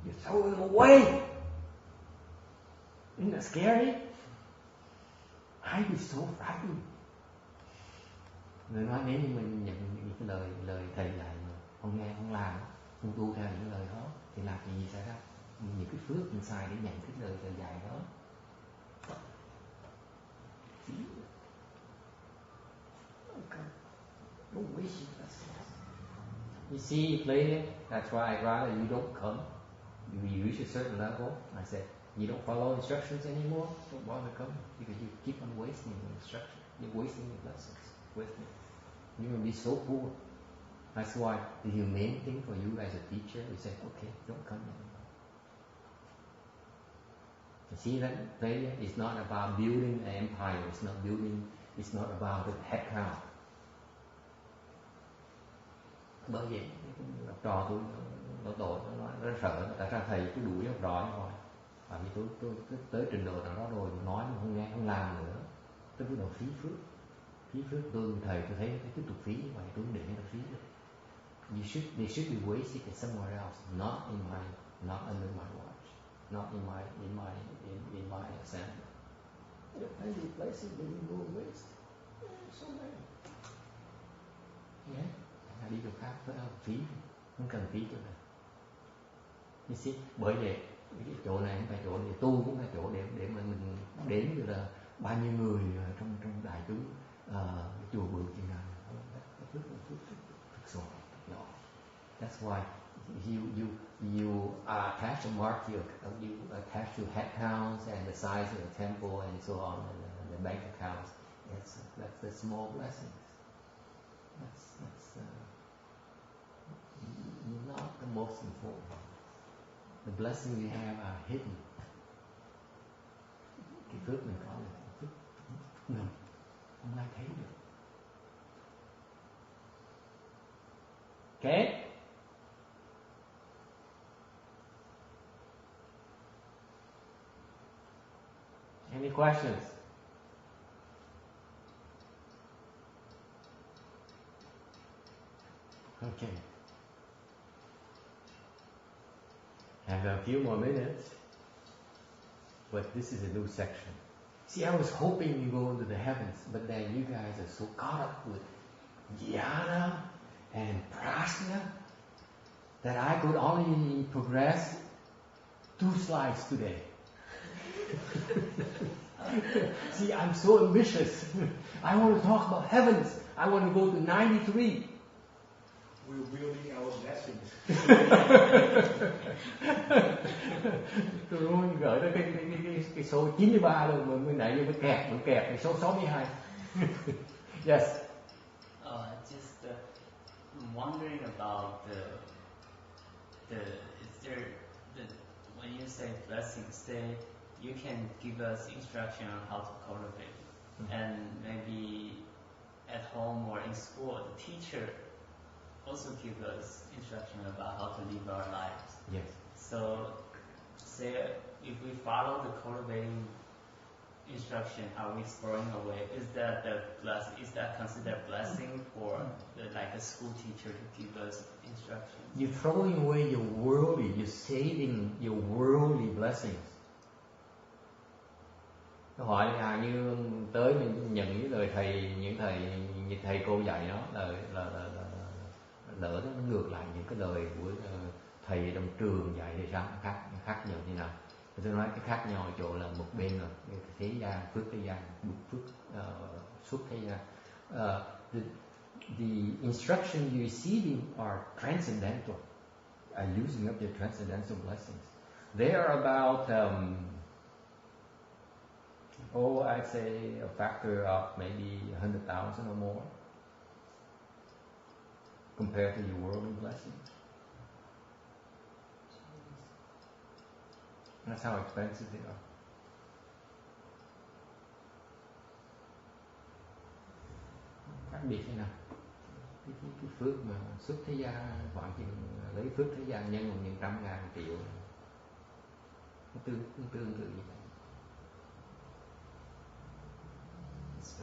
Speaker 1: You throw them away. Isn't that scary? I'd be so frightened. Người nói nếu như mình nhận những cái lời thầy dạy mà không nghe, không làm, không tu theo những lời đó thì làm gì xảy ra? Những cái phước mình xài để nhận cái lời thầy dạy đó. Don't waste your blessings. You see, later, that's why I'd rather you don't come. You reach a certain level, I said, you don't follow instructions anymore, don't bother coming, because you keep on wasting the instruction. You're wasting your blessings with me. You're going to be so poor. That's why the humane thing for you as a teacher is say, okay, don't come anymore. You see that failure is not about building an empire, it's not about the head count. Bởi vậy học trò tôi nó tội, nó sợ, tại sao thầy cứ đuổi học trò như vậy? Bởi vì tôi tới trình độ nào đó rồi mà nói mà không nghe, không làm nữa, tôi bắt đầu phí phước. Tôi thầy tôi thấy tiếp tục phí như vậy, tôi không để nó phí được. They should be wasted somewhere else, not under my watch, not in my assembly. There are plenty of places where you go waste. So many. Yeah. Đi chỗ khác phải phí, không cần phí chỗ này. You see, bởi vậy cái chỗ này không phải chỗ để tu, cũng là chỗ để mà mình đến được là bao nhiêu người trong đại chúng cái chùa bự như này. Phước số nhỏ. That's why you attach a mark to you attach to head counts and the size of the temple and so on and the bank accounts. That's the small blessings. That's not the most important. The blessings we have are hidden. Cái phước mình có là phước ngầm, không ai thấy được. Okay? Any questions? Okay. Have a few more minutes. But this is a new section. See, I was hoping you go into the heavens, but then you guys are so caught up with jhana and prajna that I could only progress 2 slides today. See, I'm so ambitious. I want to talk about heavens. I want to go to 93.
Speaker 2: We're building our blessings.
Speaker 1: Tôi muốn gửi tới cái số 93 luôn mà mới nãy mới kẹt cái số 62. Yes.
Speaker 4: Just wondering about when you say blessings, say you can give us instruction on how to cultivate, and maybe at home or in school, the teacher also give us instruction about how to live our lives.
Speaker 1: Yes.
Speaker 4: So, say if we follow the cultivating instruction, are we throwing away? Is that considered blessing for like a school teacher to give us instruction?
Speaker 1: You're throwing away you're saving your worldly blessings. Câu hỏi là như tới mình nhận những lời thầy cô dạy nó là lỡ nó ngược lại những cái lời của thầy trong trường dạy thì sao khác nhau như nào? Tôi nói cái khác nhau ở chỗ là một bên là thế gian, phước thế gian, phước xuất thế gian. The instruction you receiving are transcendental, are using up your transcendental blessings. They are about I'd say a factor of maybe 100,000 or more compared to your worldly blessings. That's how expensive they are. khác biệt thế nào? Cái phước mà xuất thế gian khoảng chừng lấy phước thế gian nhân 100.000 triệu, nó tương tự như vậy. It's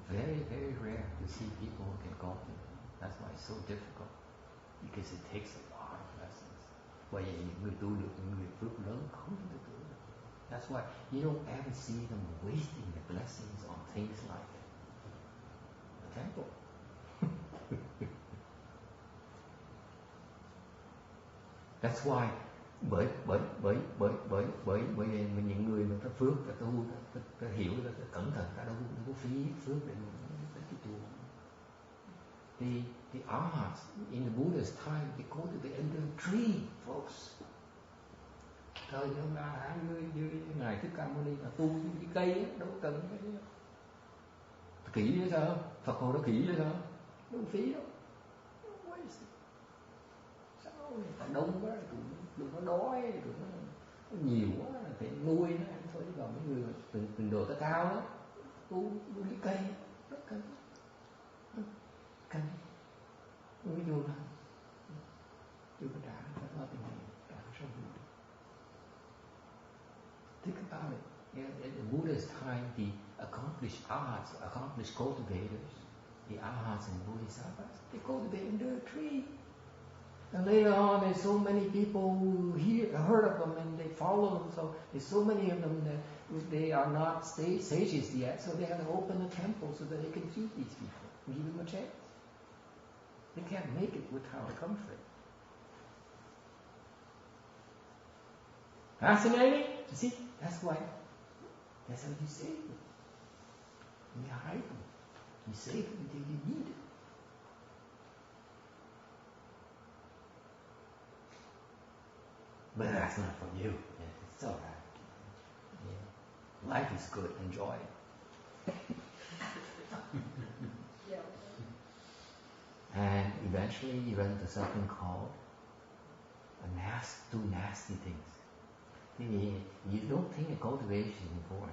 Speaker 1: very rare to see people who can go to. That's why it's so difficult, because it takes a lot of lessons. Bởi vậy những người tu được, những người phước lớn không thể tu được. That's why you don't ever see them wasting the blessings on things like the temple. That's why bởi những người mà ta phước, ta tu, ta hiểu, ta cẩn thận, ta đâu có phí phước để cái tu. The arhats in the Buddha's time, they go to the end of the tree, folks. Thời ông A như ngài Thích Ca Mâu Ni là tu dưới cái cây đâu cần cái gì. Kỹ chứ sao? Phật Hồ nó kỹ chứ sao? Đâu phí đâu. Sao người ta đông quá, tụi nó đói, tụi nó nhiều quá, phải nuôi nó ăn thôi. Chứ còn mấy người từng độ ta cao đó, tu cái cây rất cần. Ví dụ là tôi có trả lo tình hình trả sau buổi. Think about it. Yeah, in the Buddha's time, the accomplished arhats, accomplished cultivators, the arhats and bodhisattvas, they cultivate under a tree. And later on, there's so many people who heard of them and they follow them. So there's so many of them that they are not sages yet. So they have to open a temple so that they can feed these people and give them a chance. They can't make it without comfort. Fascinating? You see, that's how you save them. You hide them. You save them until you need it. But that's not for you. Yeah, it's all right. Yeah. Life is good. Enjoy it. And eventually you run into something called two nasty things. You don't think of cultivation before.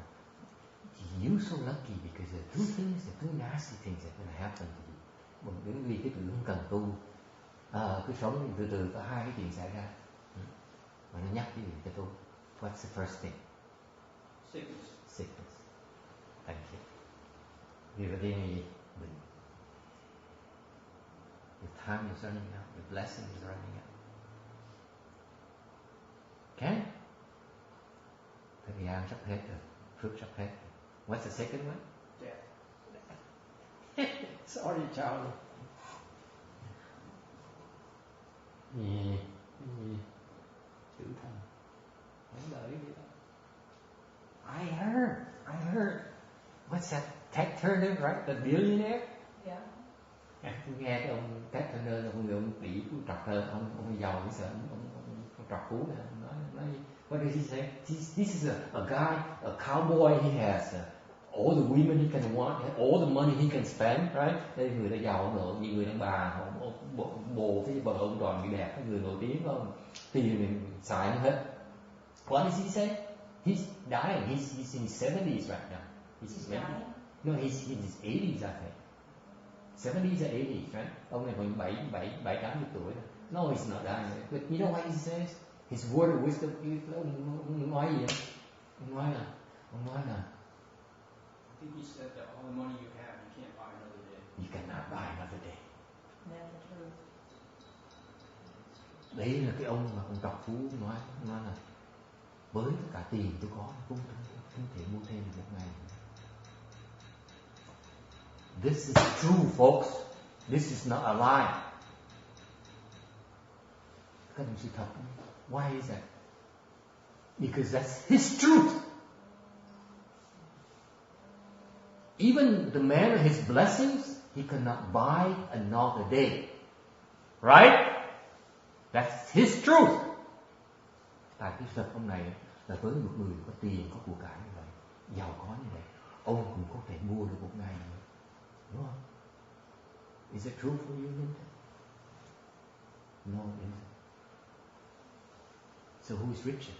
Speaker 1: You're so lucky because there are two nasty things that can happen to you. Bởi vì cái tự không cần tu, cứ sống từ từ có hai cái chuyện xảy ra. Mà nó nhắc cái gì cho tu. What's the first thing? Sickness. Thank you. Điều đầu tiên là gì? Bệnh. Your time is running out. Your blessing is running out. Okay? Thời gian sắp hết rồi. Phước sắp hết rồi. What's the second one? Death. Sorry, Charlie. Chữ thần. Không đợi gì đâu. I heard. What's that? Ted Turner, right? The billionaire?
Speaker 9: Yeah.
Speaker 1: Tôi nghe cái ông Ted Turner là ông tỷ trọc thơ, ông giàu cái sợ ông trọc cú này, nói what does he say? This is a guy, a cowboy. He has all the women he can want, all the money he can spend, right? Đây người ta giàu ông nội, nhiều người đàn bà, bồ phía bờ ông toàn bị đẹp, người nổi tiếng không? Tiền mình xài không hết. What does he say? He's dying. He's in his 70s right now. He's dying? No, he's in his 80s, I think. 70s or 80s, right? Ông này khoảng 80 tuổi. No, he's not dying. But you know what he says? His word of wisdom. Ông nói gì vậy? Ông nói là
Speaker 7: I think he said that all the money you have, you can't buy another day.
Speaker 1: You cannot buy another day.
Speaker 9: That's the truth.
Speaker 1: Đấy là cái ông mà ông trọc phú nói là với tất cả tiền tôi có cũng không thể mua thêm được một ngày. This is true, folks. This is not a lie. Cái đó là sự thật. Why is that? Because that's his truth. Even the man of his blessings, he cannot buy another day. Right? That's his truth. Tại cái thật ông này là với một người có tiền, có của cải như vậy, giàu có như vậy, ông cũng có thể mua được một ngày nữa. Đúng không? Is it true for you, Linda? No, it isn't. So who is richer?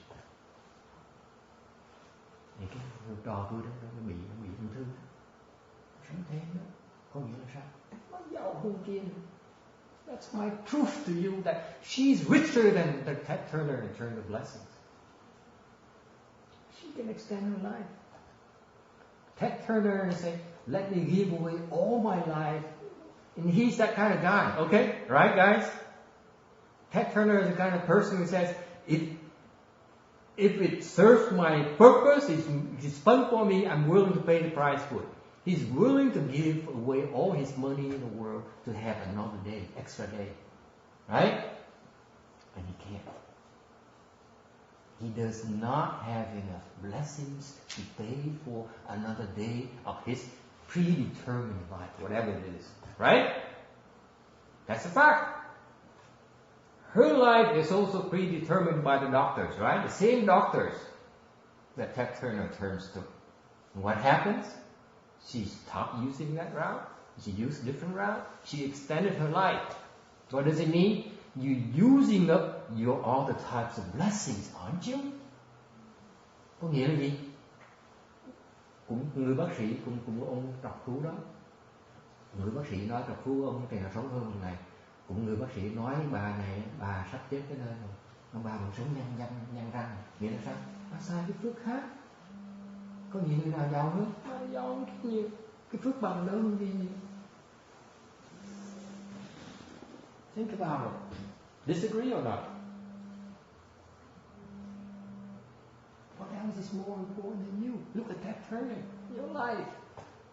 Speaker 1: Thì cái trò tôi đó nó bị ung thư. Sống thêm nữa. Có nghĩa là sao? Nó giàu hơn kia. That's my proof to you that she's richer than the Ted Turner in terms of blessings. She can extend her life. Ted Turner say, let me give away all my life. And he's that kind of guy, okay? Right, guys? Ted Turner is the kind of person who says, if it serves my purpose, it's fun for me, I'm willing to pay the price for it. He's willing to give away all his money in the world to have another day, extra day. Right? And he can't. He does not have enough blessings to pay for another day of his predetermined life, whatever it is. Right? That's a fact. Her life is also predetermined by the doctors, right? The same doctors that Ted Turner turns to. And what happens? She stopped using that route. She used a different route. She extended her life. What does it mean? You're using up your all the types of blessings, aren't you? Có nghĩa là gì? Cũng người bác sĩ cũng ông trọc phú đó. Người bác sĩ nói trọc phú ông thì là sống hơn một ngày. Cũng người bác sĩ nói bà này, bà sắp chết tới nơi rồi. Ông bà vẫn sống nhăn răng. Nghĩa là sao? Bà sai cái phước khác. Có nhiều người nào giàu hơn? Giàu hơn cái phước bằng lớn hơn gì nhiều. Think about it. Disagree or not? What else is more important than you? Look at that turning. Your life.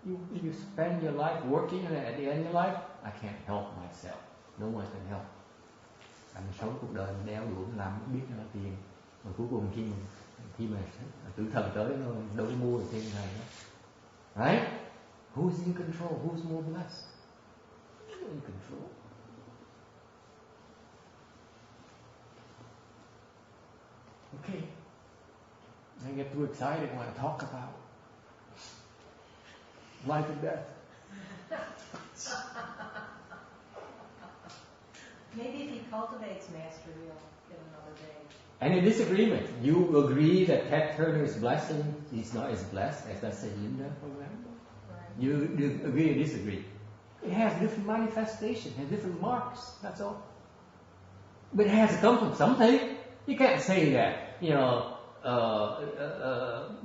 Speaker 1: You spend your life working, and at the end of your life, I can't help myself. No one can help. Anh sống cuộc đời mình đeo đuổi làm biết là tiền, mà cuối cùng khi mà tử thần tới nó đâu có mua được tiền này đó. Right? Who's in control? Who's more blessed? You're in control. Okay. I get too excited when I talk about life and death.
Speaker 9: Maybe if he cultivates mastery, he'll get another day.
Speaker 1: Any disagreement? You agree that Ted Turner's blessing is not as blessed as, let's say, Linda, for example?
Speaker 9: Right.
Speaker 1: You agree or disagree? It has different manifestations, has different marks, that's all. But it has to come from something. You can't say that,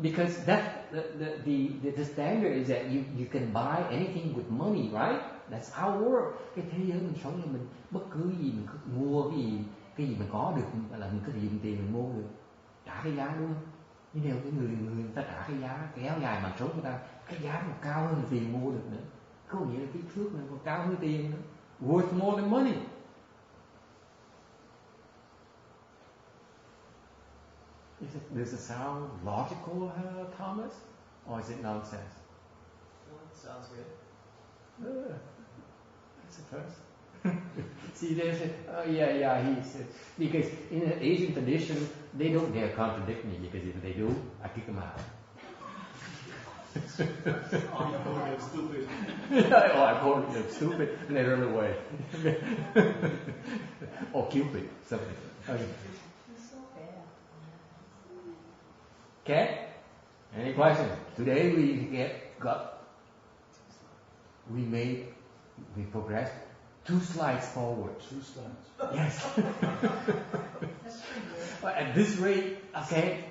Speaker 1: because that the standard is that you can buy anything with money, right? That's our world. Cái thế giới mình sống là mình bất cứ gì mình mua cái gì mình có được là mình có thể dùng tiền mình mua được, trả cái giá đúng không? Nhưng nếu cái người ta trả cái giá kéo dài mạng sống người ta, cái giá còn cao hơn tiền mua được nữa. Có nghĩa là cái phước này còn cao hơn tiền nữa. Worth more than money. Does it sound logical, Thomas? Or is it nonsense?
Speaker 10: No, it sounds good.
Speaker 1: That's the first. See, they say, oh yeah, he said, because in the Asian tradition, they don't dare contradict me, because if they do, I kick them out.
Speaker 2: Oh, you call them stupid.
Speaker 1: Oh, I call them stupid, and they run away. Or Cupid, something. Okay. Okay? Any questions? Today we progressed 2 slides forward.
Speaker 5: 2 slides.
Speaker 1: Yes. But at this rate, okay,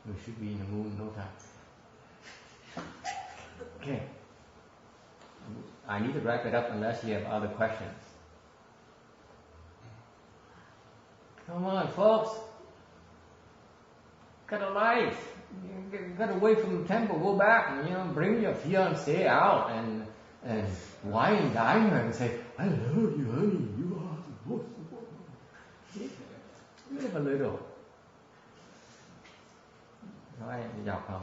Speaker 1: we should be in the moon in no time. Okay. I need to wrap it up unless you have other questions. Come on, folks. Got a life. Get away from the temple. Go back and bring your fiancée out and wine and dine her and say, "I love you, honey. You are the most important." Live a little. Nói dọc họ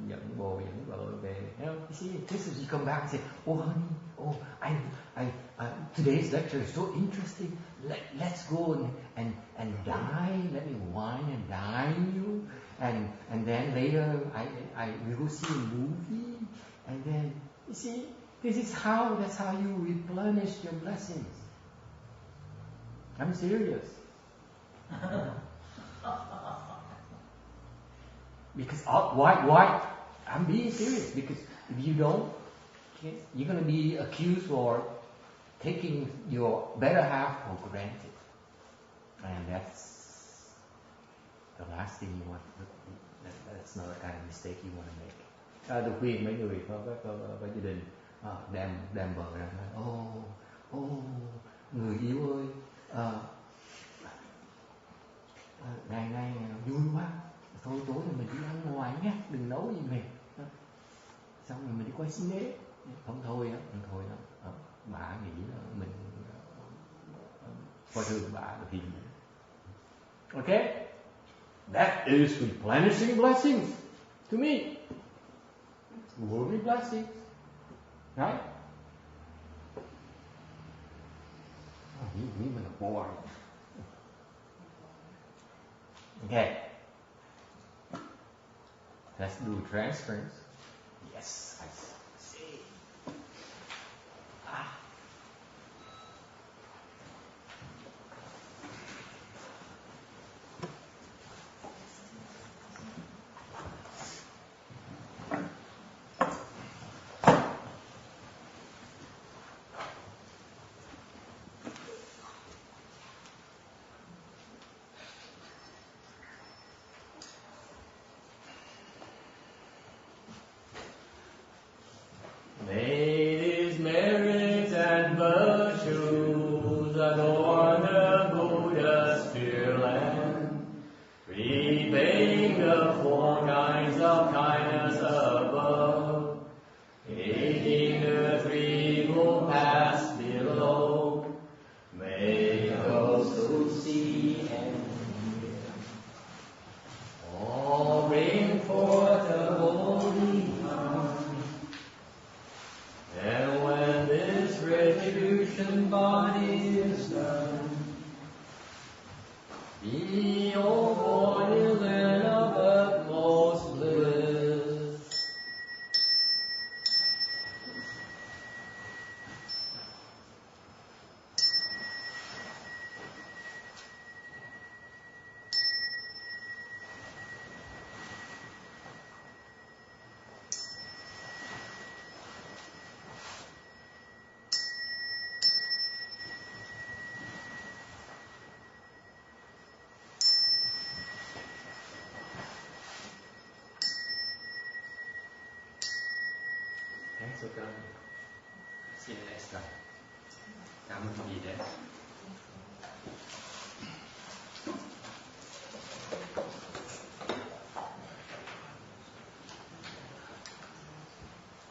Speaker 1: dẫn bồ dẫn vợ về. You see, this is you come back and say, "Oh honey, I today's lecture is so interesting. Let's go and dine. Let me wine and dine you, and then later we go see a movie, and then you see that's how you replenish your blessings. I'm serious. Because why? I'm being serious because if you don't, Okay? You're going to be accused for taking your better half for granted. And that's the last thing you want. That's not the kind of mistake you want to make. Tôi khuyên mấy người có gia đình đem vợ ra nói, người yêu ơi, ngày vui quá, thôi tối rồi mình đi ăn ngoài nhé, đừng nấu gì mệt. Xong rồi mình đi coi cine. Không thôi đó. Bà nghĩ là mình coi thường bà thì okay, that is replenishing blessings to me. Worldly blessings, right? Women are boring. Okay, let's do transference. Yes, I see. May these merits and virtues adorn the Buddha's pure land, repaying the four kinds of kindness above, aiding the threefold paths below. May those who see and hear all bring forth the holy mind. And when this retribution body is done, be all born in land of utmost bliss.
Speaker 4: Thanks for coming. See you next time. Cảm ơn gì đấy.